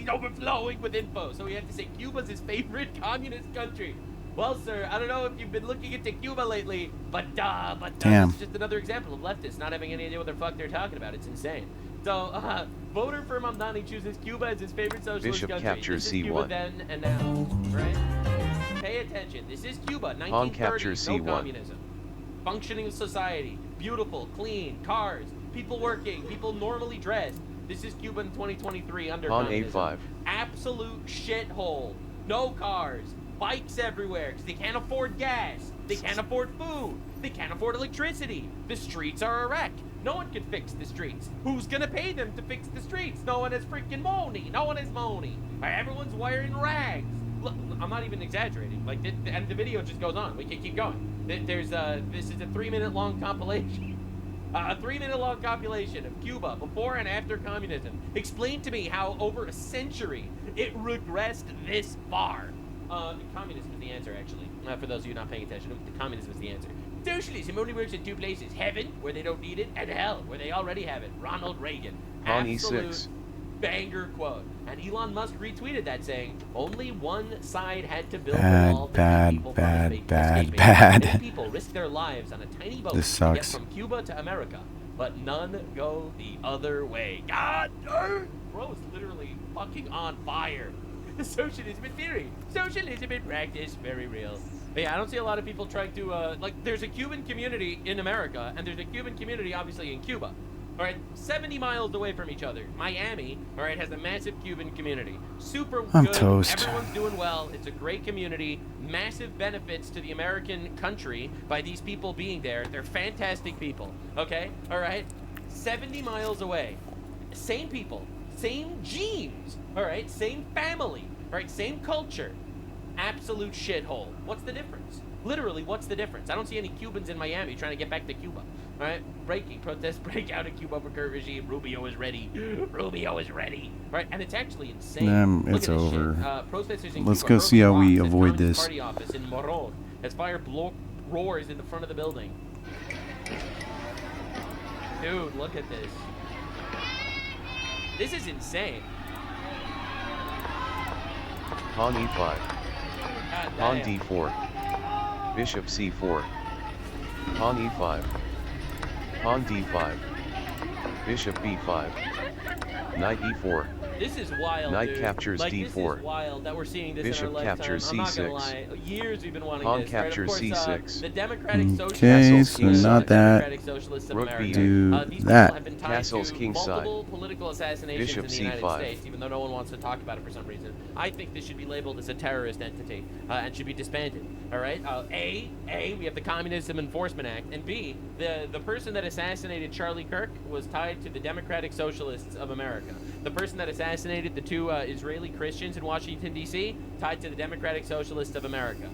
overflowing with info. So he had to say Cuba's his favorite communist country. Well, sir, I don't know if you've been looking into Cuba lately, but Damn. It's just another example of leftists not having any idea what the fuck they're talking about. It's insane. So, voter for Mamdani chooses Cuba as his favorite socialist Bishop country. captures This is Cuba C1. then and now, right? Pay attention. This is Cuba, 1930s, captures no C1. communism. Functioning society, beautiful, clean, cars, people working, people normally dressed. This is Cuba in 2023 under Han communism. A5. Absolute shithole. No cars. Bikes everywhere because they can't afford gas. They can't afford food. They can't afford electricity. The streets are a wreck. No one can fix the streets. Who's gonna pay them to fix the streets? No one has freaking money. No one has money. Everyone's wearing rags. Look, I'm not even exaggerating. Like, and the video just goes on. We can keep going. This is a 3-minute long compilation. A 3-minute long compilation of Cuba before and after communism. Explain to me how over a century it regressed this far. Communism is the answer, actually. For those of you not paying attention, the communism is the answer. Socialism only works in two places: heaven, where they don't need it, and hell, where they already have it. Ronald Reagan. Han Absolute E6. banger quote. And Elon Musk retweeted that, saying, "Only one side had to build Bad, the wall to bad, keep people bad, from bad, escaping. bad. Many people risk their lives on a tiny boat This to get sucks. from Cuba to America, but none go the other way." God damn! Bro is literally fucking on fire. Socialism in theory, socialism in practice, very real. But yeah, I don't see a lot of people trying to, like, there's a Cuban community in America, and there's a Cuban community, obviously, in Cuba. All right, 70 miles away from each other. Miami, all right, has a massive Cuban community. Super I'm good. toast. Everyone's doing well. It's a great community. Massive benefits to the American country by these people being there. They're fantastic people, okay? All right? 70 miles away. Same people. Same genes, all right? Same family, all right? Same culture. Absolute shithole. What's the difference? Literally, what's the difference? I don't see any Cubans in Miami trying to get back to Cuba. All right? Protests break out in Cuba over current regime. Rubio is ready. Rubio is ready. All right? And it's actually insane. Look It's at this over. shit. Protesters in Let's Cuba go see how we hurled rocks at avoid Communist this. Party office in Morón as fire roars in the front of the building. Dude, look at this. This is insane. Han E5. God Han damn. D4. Bishop C4. Han E5. Han D5. Bishop B5. Knight E4. This is wild, Knight dude. captures like, D4. This is wild that we're seeing this Bishop in our lifetime. captures I'm not gonna C6. lie. Years we've been wanting Pawn this. captures right? Of course, C6. The Democratic Okay, Socialists, so not that. Democratic Socialists of Rook America. B8. These that. people have been tied Castles to king side. multiple political assassinations Bishop in the United C5. States, even though no one wants to talk about it for some reason. I think this should be labeled as a terrorist entity and should be disbanded. All right. A, we have the Communism Enforcement Act, and B, the person that assassinated Charlie Kirk was tied to the Democratic Socialists of America. The person that assassinated the two Israeli Christians in Washington, D.C., tied to the Democratic Socialists of America.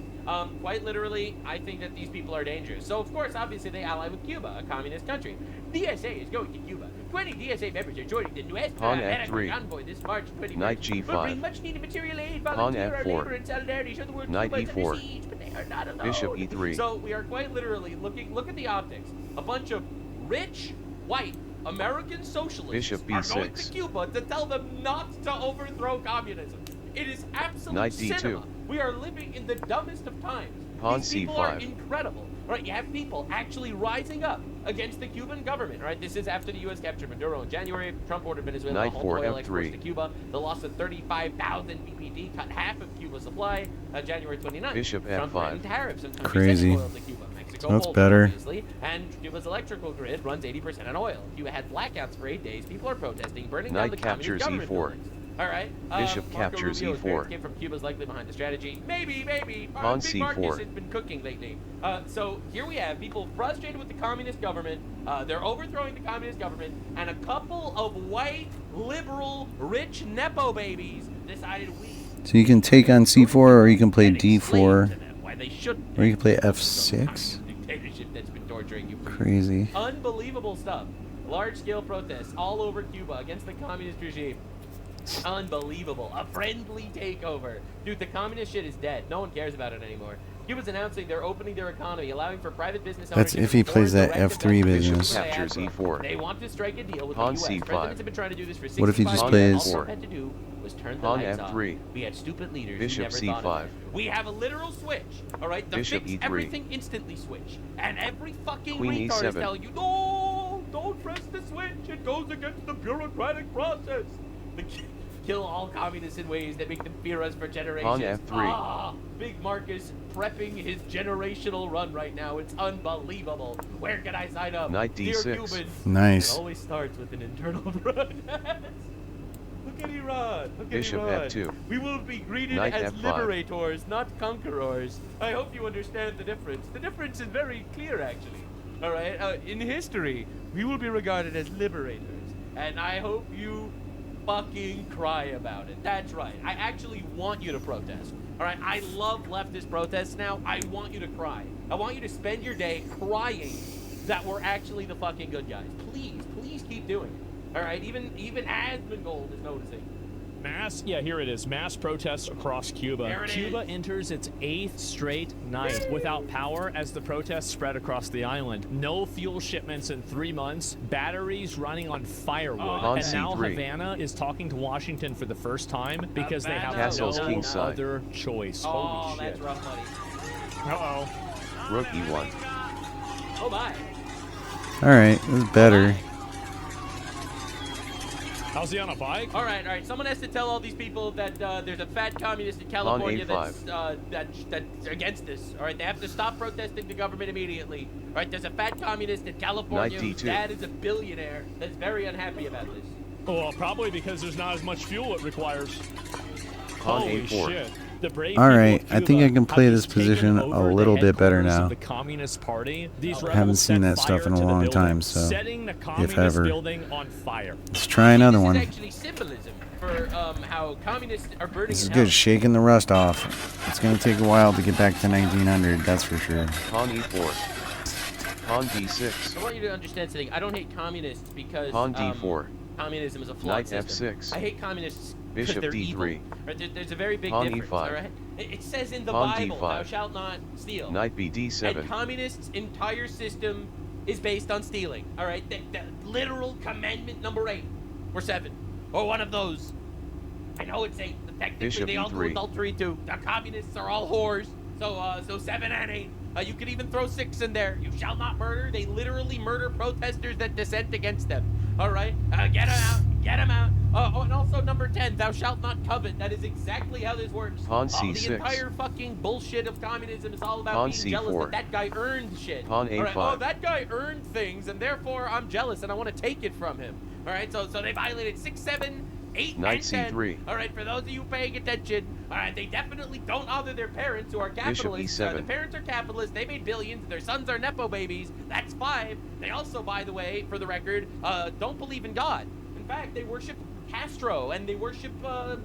Quite literally, I think that these people are dangerous. So, of course, obviously, they ally with Cuba, a communist country. DSA is going to Cuba. 20 DSA members are joining the Nuestra Pawn American F3. convoy this March 21st. Knight G5. We'll bring much-needed material aid, Pawn volunteer our F4. labor and solidarity, show the world Knight Cuba is under E4. siege, but they are not alone. Bishop E3. So, we are quite literally look at the optics. A bunch of rich, white, American socialists Bishop are going B6. to Cuba to tell them not to overthrow communism. It is absolute Knight D2. cinema. We are living in the dumbest of times. Pawn These people are C5. incredible. Right? You have people actually rising up against the Cuban government. All right, this is after the U.S. captured Maduro in January. Trump ordered Venezuela to Night halt 4 oil exports F3. to Cuba. The loss of 35,000 BPD cut half of Cuba's supply. January 29th. Bishop Trump F5. threatened tariffs on countries Crazy. sending oil to Cuba. Mexico That's pulled, better. obviously, and Cuba's electrical grid runs 80% on oil. Cuba had blackouts for 8 days. People are protesting, burning down Knight the communist captures government E4. buildings. All right. Bishop Marco captures Rubio's E4. parents came from Cuba's likely behind the strategy. Maybe. On Big Marcus C4. has been cooking lately. So here we have people frustrated with the communist government. They're overthrowing the communist government, and a couple of white, liberal, rich nepo babies decided we. So you can take on C4, or you can play and explain D4, to them why they shouldn't. or you can play F6. Dictatorship that's been torturing you. For Crazy. Unbelievable stuff. Large-scale protests all over Cuba against the communist regime. Unbelievable. A friendly takeover. Dude, the communist shit is dead. No one cares about it anymore. Cuba's announcing they're opening their economy, allowing for private business That's ownership if he and plays foreign that direct F3 investment. business. Captures E4. They want to strike a deal with Pawn the U.S. C5. Presidents have been trying to do this for 65 What if he just years. plays- All Trump had to do was turn the Pawn lights F3. off. We had stupid leaders Bishop who never thought of C5. it. We have a literal switch, all right? The Bishop fix E3. everything instantly switch. And every fucking Queen retard is E7. telling you, no, don't press the switch. It goes against the bureaucratic process. Kill all communists in ways that make them fear us for generations. On F3. Big Marcus prepping his generational run right now. It's unbelievable. Where can I sign up? Knight Dear D6. Cubans, Nice. it always starts with an internal protest. Look at Iran. Look Bishop at Iran. F2. We will be greeted Knight as F5. liberators, not conquerors. I hope you understand the difference. The difference is very clear, actually. All right. In history, we will be regarded as liberators, and I hope you fucking cry about it. That's right. I actually want you to protest. All right. I love leftist protests now. I want you to cry. I want you to spend your day crying that we're actually the fucking good guys. Please keep doing it. All right. Even Asmongold is noticing. Here it is. Mass protests across Cuba. There it Cuba is. enters its 8th straight night without power as the protests spread across the island. No fuel shipments in 3 months. Batteries running on firewood. On and now C3. Havana is talking to Washington for the first time because they have Castle's no kingside. other choice. Oh, Holy that's shit. rough, buddy. Uh-oh. Rook E1. Oh my. Alright, it was better. How's he on a bike? All right. Someone has to tell all these people that there's a fat communist in California A5. that's against this. All right, they have to stop protesting the government immediately. All right, there's a fat communist in California Knight whose D2. dad is a billionaire that's very unhappy about this. Well, probably because there's not as much fuel it requires. Pawn Holy A4. shit. The brave All people right, of I think Cuba I can play have this just taken position a over the little bit better headquarters now. of the Communist Party. These I rebels haven't seen set that stuff fire in a to the long building, time, so setting the if communist ever. building on fire. Let's try another This one. is actually symbolism for how communists are burning. This is in good, hell. shaking the rust off. It's gonna take a while to get back to 1900, that's for sure. Pawn E4. Pawn D6. I want you to understand something. I don't hate communists because Pawn D4. communism is a flawed Knight system. F6. I hate communists because Bishop they're D3. evil. Right? There's a very big Pawn difference. E5. All right? It says in the Pawn Bible, D5. "Thou shalt not steal." Knight B D7. And communists' entire system is based on stealing. All right, the literal commandment number 8 or 7 or one of those. I know it's 8. Technically, Bishop they all do E3. adultery too. The communists are all whores. So 7 and 8. You could even throw 6 in there. You shall not murder. They literally murder protesters that dissent against them. All right, get them out. Get them out. And also number 10, thou shalt not covet. That is exactly how this works. Pawn The C6. entire fucking bullshit of communism is all about Pawn being jealous C4. that guy earned shit. Pawn All right, A5. oh, that guy earned things, and therefore I'm jealous and I want to take it from him. All right, so they violated 6, 7, 8, Knight and 10. C3. All right, for those of you paying attention, all right, they definitely don't honor their parents who are capitalists. E7. The parents are capitalists. They made billions. Their sons are nepo babies. That's 5. They also, by the way, for the record, don't believe in God. In fact, they worship Castro and they worship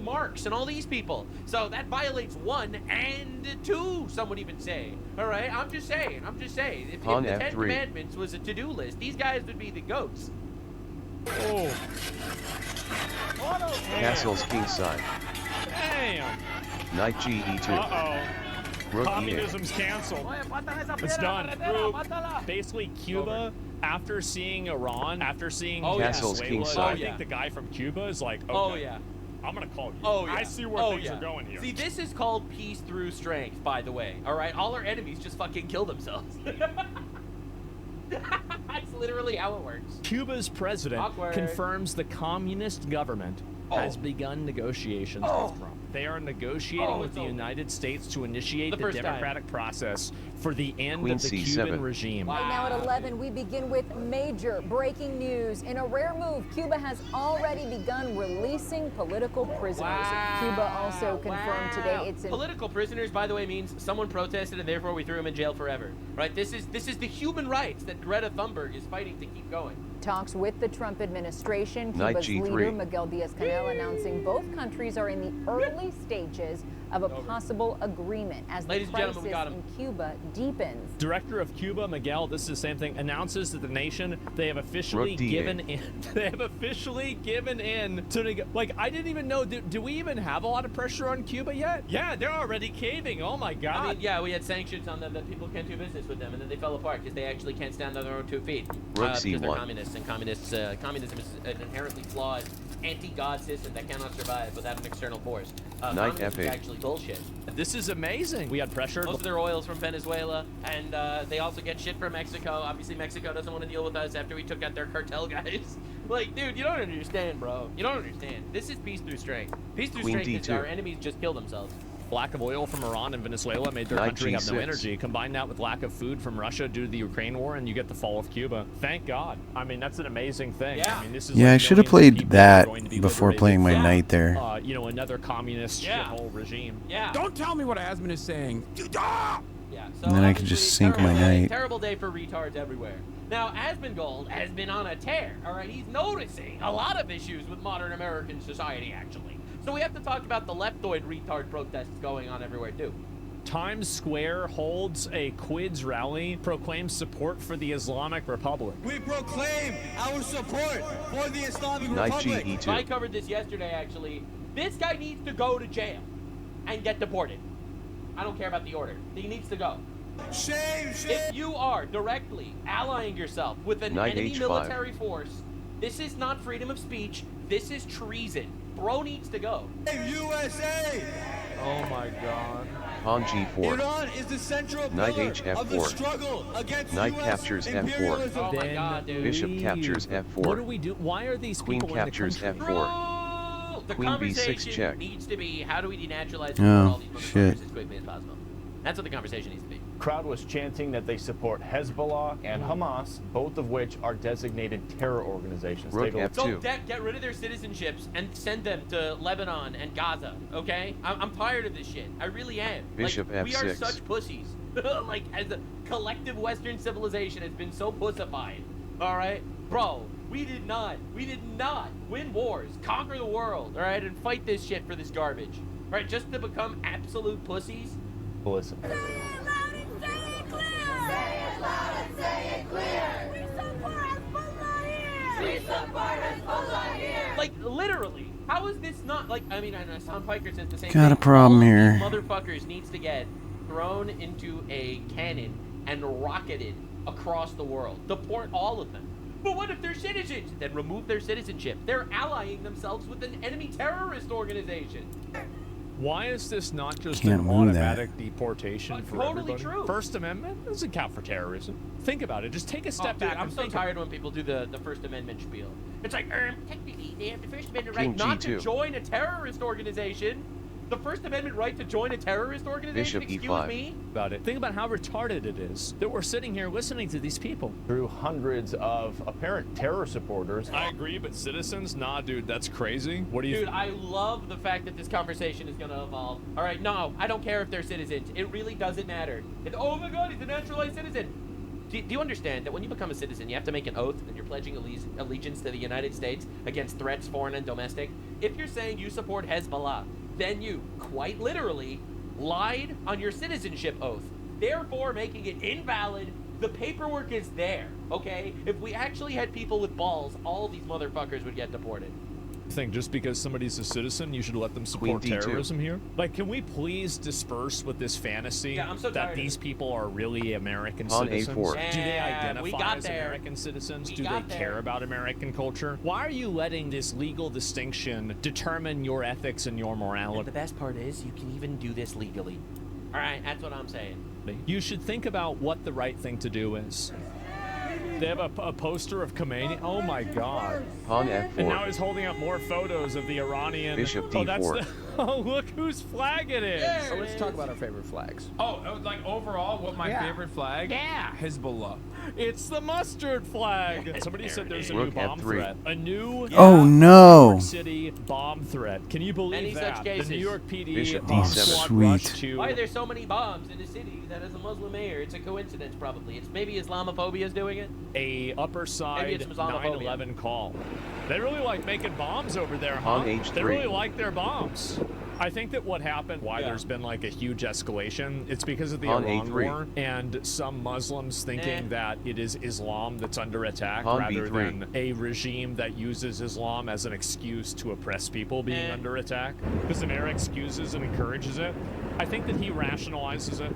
Marx and all these people. So that violates 1 and 2, some would even say. All right, I'm just saying. If Pawn the 10 F3. commandments was a to-do list, these guys would be the goats. Oh. Castle's kingside. Damn. Knight G E2. Uh-oh. Rook E8. Communism's canceled. It's done. Basically, Cuba, after seeing Iran, after seeing Castle's Venezuela, kingside. I think the guy from Cuba is like, okay, Oh, yeah. I'm going to call you. Oh, yeah. I see where things are going here. See, this is called peace through strength, by the way. All right, all our enemies just fucking kill themselves. That's literally how it works. Cuba's president Awkward. confirms the communist government has begun negotiations with Trump. They are negotiating with the United States to initiate the democratic process for the end Queen of the C7. Cuban regime. Right now at 11, we begin with major breaking news. In a rare move, Cuba has already begun releasing political prisoners. Cuba also confirmed today it's political prisoners, by the way, means someone protested and therefore we threw him in jail forever. Right? This is the human rights that Greta Thunberg is fighting to keep going. talks with the Trump administration. Night Cuba's G3. leader, Miguel Diaz-Canel, announcing both countries are in the early stages of a possible agreement as the crisis in Cuba deepens. Director of Cuba, Miguel, this is the same thing, announces that the nation, they have officially given in. They have officially given in to, like, I didn't even know, do we even have a lot of pressure on Cuba yet? Yeah, they're already caving. Oh my God. I mean, yeah, we had sanctions on them that people can't do business with them, and then they fell apart because they actually can't stand on their own 2 feet. Because they're communists, and communism is an inherently flawed anti-God system that cannot survive without an external force. Communism is actually bullshit. This is amazing. We had pressure. Most of their oil's from Venezuela, and they also get shit from Mexico. Obviously, Mexico doesn't want to deal with us after we took out their cartel guys. Like, dude, you don't understand, bro. You don't understand. This is peace through strength. Peace through strength is our enemies just kill themselves. Lack of oil from Iran and Venezuela made their country have no energy. Combine that with lack of food from Russia due to the Ukraine war, and you get the fall of Cuba. Thank God. I mean, that's an amazing thing. Yeah, I mean, this is yeah, like I should have played that before liberated playing my from, knight there. You know, another communist shithole regime. Yeah. Don't tell me what Asmund is saying. Yeah. So And then I could just sink my knight. Terrible day for retards everywhere. Now, Asmongold has been on a tear. All right, he's noticing a lot of issues with modern American society, actually. So we have to talk about the leftoid retard protests going on everywhere, too. Times Square holds a Quids rally, proclaims support for the Islamic Republic. We proclaim our support for the Islamic Republic. I covered this yesterday, actually. This guy needs to go to jail and get deported. I don't care about the order. He needs to go. Shame. If you are directly allying yourself with an enemy military force, this is not freedom of speech. This is treason. Bro needs to go. USA! Oh my God. Pawn G4. Iran is the central Knight pillar H F4. of the struggle against Knight US captures imperialism. F4. Oh my God, dude. Bishop captures F4. What do we do? Why are these Queen people captures in the country? F4. The Queen B6 conversation check. needs to be, how do we denaturalize all these shit. motherfuckers as quickly as possible? That's what the conversation needs to be. Crowd was chanting that they support Hezbollah and Hamas, both of which are designated terror organizations. Rook F2. So get rid of their citizenships and send them to Lebanon and Gaza, okay? I'm tired of this shit. I really am. Bishop like, we are F6. such pussies. Like, as a collective Western civilization has been so pussified, all right? Bro, we did not win wars, conquer the world, all right, and fight this shit for this garbage, all right, just to become absolute pussies. Listen. Like, literally, how is this not, like, I mean, I know Tom Piker says the same thing. Got a problem All here. these motherfuckers needs to get thrown into a cannon and rocketed across the world. Deport all of them. But what if they're citizens? Then remove their citizenship. They're allying themselves with an enemy terrorist organization. Why is this not just Can't an move that. automatic deportation for Totally everybody? true. First Amendment doesn't count for terrorism. Think about it. Just take a step Dude, back. I'm and so think tired when people do the First Amendment spiel. It's like, technically, they have the First Amendment King right not to G2. join a terrorist organization. The First Amendment right to join a terrorist organization? Bishop Excuse E5. me? about it. Think about how retarded it is that we're sitting here listening to these people. Through hundreds of apparent terror supporters. I agree, but citizens? Nah, dude, that's crazy. What do you Dude, I love the fact that this conversation is going to evolve. All right, no, I don't care if they're citizens. It really doesn't matter. Oh my God, he's a naturalized citizen. Do you understand that when you become a citizen, you have to make an oath and you're pledging allegiance to the United States against threats, foreign and domestic? If you're saying you support Hezbollah, then you, quite literally, lied on your citizenship oath, therefore making it invalid. The paperwork is there, okay? If we actually had people with balls, all these motherfuckers would get deported. think just because somebody's a citizen, you should let them support Queen D2. terrorism here? Like, can we please disperse with this fantasy Yeah, I'm so that tired of these it. people are really American On citizens? A4. Do they Yeah, we identify got as there. American citizens? We Do they got care there. about American culture? Why are you letting this legal distinction determine your ethics and your And morality? the best part is, you can even do this legally. All right, that's what I'm saying. You should think about what the right thing to do is. They have a poster of Khomeini. Oh my God. Pawn F4. And now he's holding up more photos of the Iranian. Bishop Oh, that's D4. the. Oh, look whose flag it is. So let's talk about our favorite flags. Oh, like overall, what my favorite flag? Yeah. Hezbollah. It's the mustard flag. Somebody said there's a new Rook bomb F3. threat. A new Oh, New no. York City bomb threat. Can you believe Many that? such cases. The New York PD Bishop bomb D7. squad Sweet. rushed to. Why are there so many bombs in a city that has a Muslim mayor? It's a coincidence, probably. It's maybe Islamophobia is doing it. A upper Maybe side it's Islamophobia. 9/11 call. They really like making bombs over there, huh? On H3. They really like their bombs. I think that what happened, why Yeah. there's been like a huge escalation, it's because of the On Iran A3. war and some Muslims thinking that it is Islam that's under attack On rather B3. than a regime that uses Islam as an excuse to oppress people being under attack. Because the mayor excuses and encourages it. I think that he rationalizes it.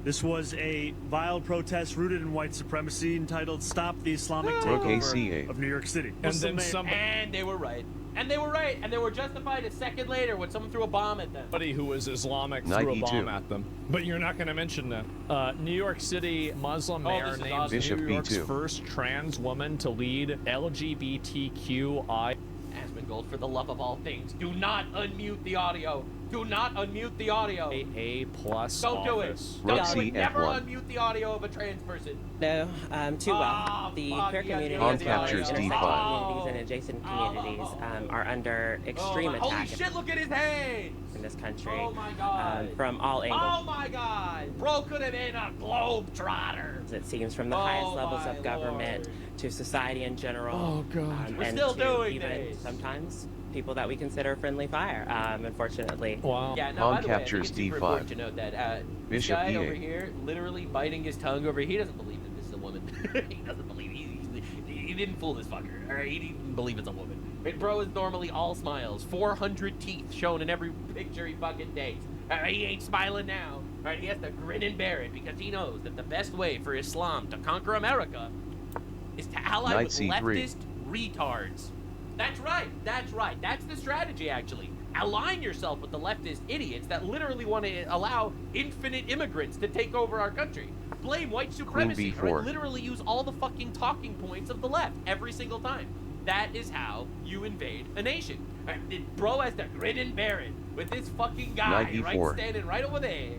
This was a vile protest rooted in white supremacy entitled Stop the Islamic Rook Takeover ACA. of New York City. And then somebody And they were right. And they were right. And they were justified a second later when someone threw a bomb at them. who was Islamic Knight threw a bomb E2. at them. But you're not going to mention that. New York City Muslim Oh, mayor this is names awesome. Bishop New York's B2. first trans woman to lead LGBTQI. Asmongold, for the love of all things, do not unmute the audio. Do not unmute the audio. A plus Don't do it. office. Rook Don't do it. Never CF1. unmute the audio of a trans person. No, too well. Ah, The fuck, queer yeah, community yeah, as well as captures intersex D5. communities and adjacent communities are under extreme Holy attack shit, look at his hands! in this country Oh my god. from all angles. Oh my god. Bro could have been a globe trotter. It seems from the Oh highest levels my of government to society in general. Oh, God. We're and still to doing even this. sometimes people that we consider friendly fire, unfortunately. Wow. Yeah, no, Pawn by the way, I think captures it's super D5. important to note that this Bishop guy E8. over here, literally biting his tongue over, he doesn't believe that this is a woman. He doesn't believe, he didn't fool this fucker, alright? He didn't believe it's a woman. Right, bro is normally all smiles, 400 teeth shown in every picture he fucking takes. He ain't smiling now. Alright, he has to grin and bear it because he knows that the best way for Islam to conquer America is to ally Knight with C3. leftist retards. That's right. That's right. That's the strategy, actually. Align yourself with the leftist idiots that literally want to allow infinite immigrants to take over our country. Blame white supremacy. B4. Right? Literally use all the fucking talking points of the left every single time. That is how you invade a nation. Right? Bro has to grin and bear it with this fucking guy Knight right E4. standing right over there.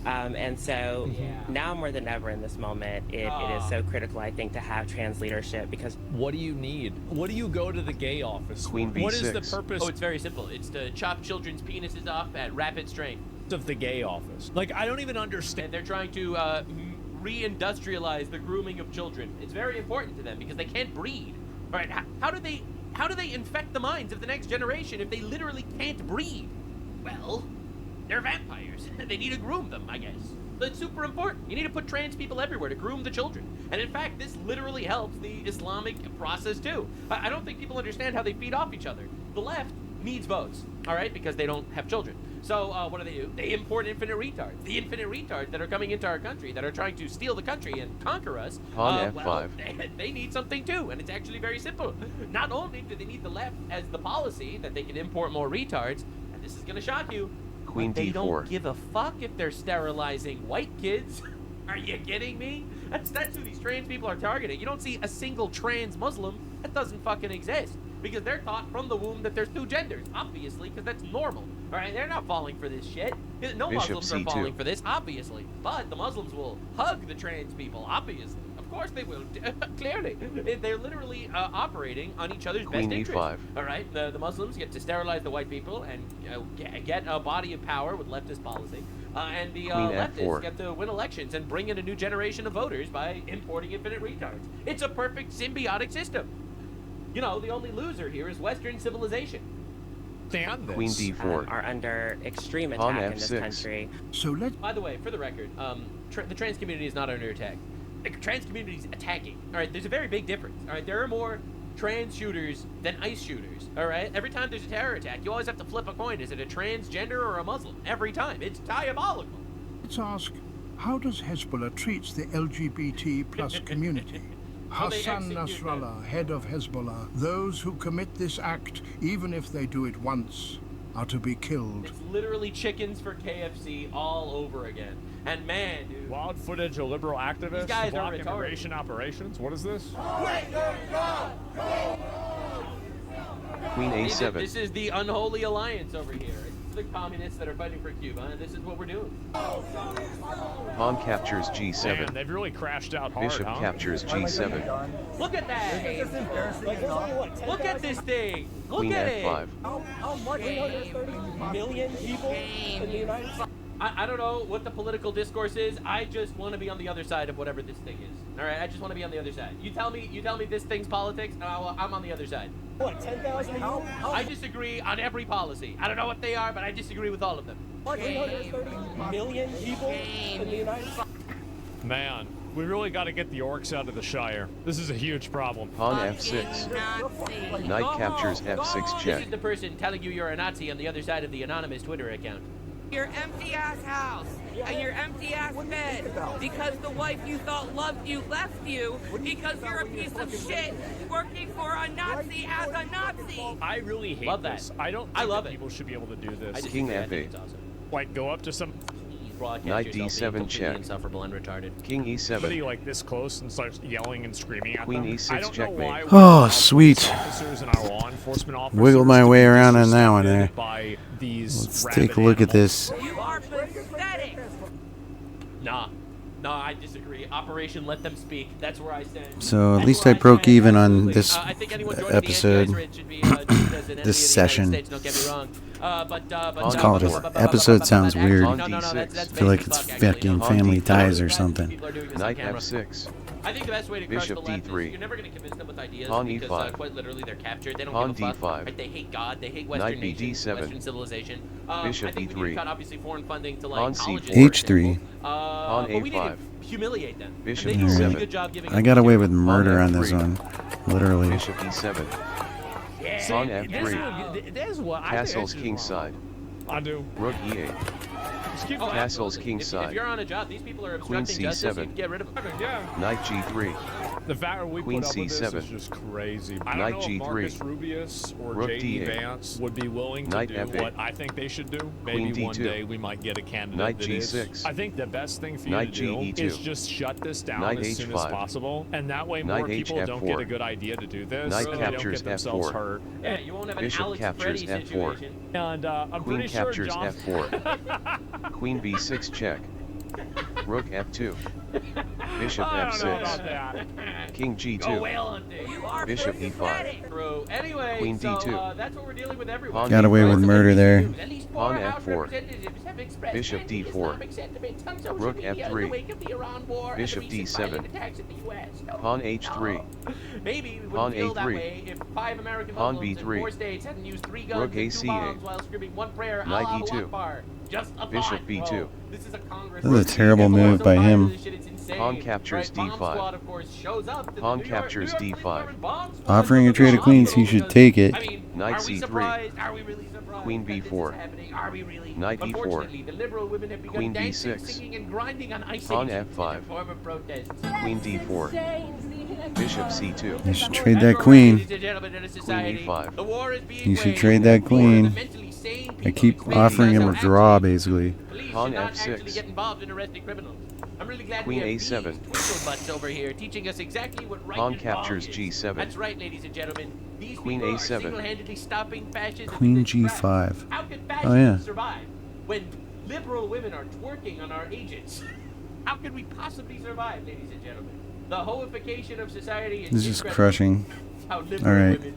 And so now more than ever in this moment, it is so critical, I think, to have trans leadership because What do you need? What do you go to the gay office Queen for? What is the B6. purpose Oh, it's very simple. It's to chop children's penises off at rapid strength. of the gay office? Like, I don't even understand. And they're trying to re-industrialize the grooming of children. It's very important to them because they can't breed. All right, how do they infect the minds of the next generation if they literally can't breed? Well, they're vampires. They need to groom them, I guess. But it's super important. You need to put trans people everywhere to groom the children. And in fact, this literally helps the Islamic process too. I don't think people understand how they feed off each other. The left needs votes, all right, because they don't have children. So what do? They import infinite retards. The infinite retards that are coming into our country, that are trying to steal the country and conquer us. Pawn Well, F5. they need something too, and it's actually very simple. Not only do they need the left as the policy that they can import more retards, and this is going to shock you, Queen but they D4. don't give a fuck if they're sterilizing white kids. Are you kidding me? That's who these trans people are targeting. You don't see a single trans Muslim. That doesn't fucking exist. Because they're taught from the womb that there's two genders, obviously, because that's normal. All right, they're not falling for this shit. No Bishop Muslims are C2. falling for this, obviously. But the Muslims will hug the trans people, obviously. Of course they will, clearly. They're literally operating on each other's Queen best interests. E5. All right, the Muslims get to sterilize the white people and get a body of power with leftist policy. And the Queen leftists F4. get to win elections and bring in a new generation of voters by importing infinite retards. It's a perfect symbiotic system. You know, the only loser here is Western civilization. Stand this. Queen D4. are under extreme Pawn attack in this F6. country. So let's. By the way, for the record, the trans community is not under attack. The trans community is attacking. All right, there's a very big difference. All right, there are more trans shooters than ICE shooters. All right, every time there's a terror attack, you always have to flip a coin. Is it a transgender or a Muslim? Every time. It's diabolical. Let's ask, how does Hezbollah treat the LGBT plus community? Well, they Hassan execute Nasrallah, head of Hezbollah, those who commit this act, even if they do it once, are to be killed. It's literally chickens for KFC all over again. And man, dude. Wild footage of liberal activists These guys are block retarded. immigration operations. What is this? Queen A7. This is the unholy alliance over here. It's the communists that are fighting for Cuba, and this is what we're doing. Pawn captures G7. Man, they've really crashed out hard, Bishop huh? captures G7. Look at that! Look at this thing! Look Queen at it! F5. How much? 330 million people in the United States? I don't know what the political discourse is. I just want to be on the other side of whatever this thing is. All right, I just want to be on the other side. You tell me this thing's politics, and I'm on the other side. What, 10,000 I disagree on every policy. I don't know what they are, but I disagree with all of them. 330 million people in the United States. Man, we really got to get the orcs out of the Shire. This is a huge problem. Pawn F6. Knight captures F6 This check. is the person telling you you're a Nazi on the other side of the anonymous Twitter account. Your empty ass house and your empty ass bed because the wife you thought loved you left you because you're a piece of shit working for a Nazi as a Nazi. I really hate Love that. this. I don't think that people should be able to do this. King F8. Like, go up to some... Knight D7 check. Insufferable and retarded. King E7. Somebody like this close and starts yelling and screaming at Queen them. E6 I don't know checkmate. why we Oh, allow sweet. police officers and our law enforcement officers Wiggle my to way be around on that one there. by these Let's rabid take a look at animals. this. You are pathetic. Nah, I disagree. Operation Let Them Speak. That's where I stand. So at least I broke even on this I think anyone joining episode, the anti-Israel should be treated as an enemy of the this session. United States, don't get me wrong. Let's call it an episode. Sounds weird. I feel like it's fucking Family Ties or something. Knight F6. I think the best way to crush Bishop the left D3. is you're never going to convince them with ideas Pawn because E5. quite literally they're captured. They don't Pawn give a fuck. D5. Right? They hate God. They hate Knight Western nations, BD7. Western civilization. Bishop I think we need E3. to cut obviously foreign funding to like Pawn colleges. C4. H3. Pawn But we need to A5. humiliate them. Bishop And they do a really E7. good job giving I us got the away with material. murder on F3. this one. Literally. Bishop E7. Pawn F3. There's what I Castle's think king side. I do. Rook E8. Oh, Castle's absolutely. king If side. you're on a job, these people are Queen obstructing justice. C7. You can get rid of them. Yeah. Knight G3. The fact that we Queen put up with this C7. is just crazy. I Knight don't know if G3. Marcus Rubius or Rook J.D. D8. Vance would be willing to Knight do F8. what I think they should do. Queen Maybe one D2. day we might get a candidate Knight that G6. is. I think the best thing for you Knight to do GE2. is just shut this down Knight as soon as H5. possible, and that way Knight more people don't get HF4. a good idea to do this. Knight and they don't captures get themselves F4. hurt. Yeah, you won't have an Bishop Alex captures Freddy F4. situation. And I'm Queen pretty sure captures John. F4. Queen B6 check. Rook F2. Bishop I don't know about F6. that. King Go whale G2. hunting. Bishop E5. Bro, anyway, Queen so D2. that's what we're dealing with everywhere. Pawn Got away with murder there. At least Pawn four House F4. representatives have expressed Bishop anti-Islamic D4. sentiments on social Rook media in the F3. wake of the Iran war and Bishop the recent violent D7. attacks in the US. No, Pawn H3. no. Maybe we Pawn wouldn't feel that A3. way if 5 American Pawn Muslims in B3. 4 states hadn't used 3 guns Rook and 2 A8. bombs while screaming one prayer, Knight Allahu E2. Akbar. Just a Bishop thought, B2. bro. This is a Congress. This is a terrible move by him. Pawn captures Bomb D5. squad, of course, shows up. The Pawn New York captures Police D5. Department bomb squad Offering a shows trade up of queens, he should take it. I mean, Knight are we C3. surprised? Are we really surprised? Queen that this B4. is happening? Are we really? Knight E4. Unfortunately, the liberal women have begun Queen dancing, B6. singing, and grinding on ice Pawn ages in F5. a form of protest. Queen D4. Bishop C2. You should trade that queen. Ladies and gentlemen, in a society, Queen E5. the war is being You should waged trade that for the queen. mentally sane I people keep who offering him a actually draw, basically. Police Pawn should not F6. actually get involved in arresting criminals. I'm really glad Queen we have A7. these twinkle butts over here teaching us exactly what right Pawn and wrong captures is. G7. That's right, ladies and gentlemen. These Queen people are A7. single-handedly stopping fascism. Queen in its tracks. G5. How can Oh, fascism yeah. survive when liberal women are twerking on our agents? How can we possibly survive, ladies and gentlemen? The hoification of society is This is incredible. crushing. How liberal Alright. women-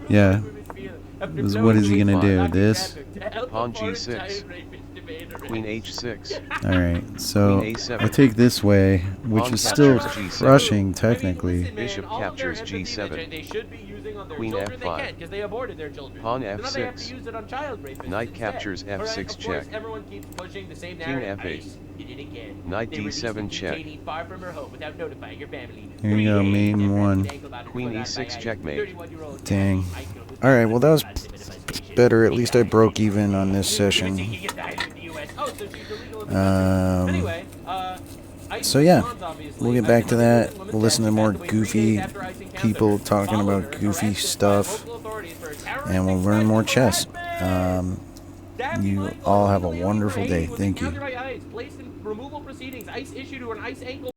Yeah. women feel after This- blowing what is he police gonna do? knocking This? traffic to help a Pawn foreign G6. child rapist demand arrest. Queen H6. Alright, so Queen A7. I take this way, which Pawn is still captures G7. crushing, technically. Bishop captures G7. They should be using on their Queen children. They F5. can't because they aborted their children. Pawn So now they have F6. to use it on child rapists Knight instead. captures All right, F6 of course, check. everyone keeps pushing the same King narrative. F8. ICE did it again. Knight They released D7 a check. detainee far from her home without notifying her family. Here you go, mate in one. Queen E6 checkmate. Dang. Alright, well that was better. At least I broke even on this session. So yeah, we'll get back to that. We'll listen to more goofy people talking about goofy stuff. And we'll learn more chess. You all have a wonderful day. Thank you. Ice. Placed in removal proceedings. Ice issued to an ice ankle.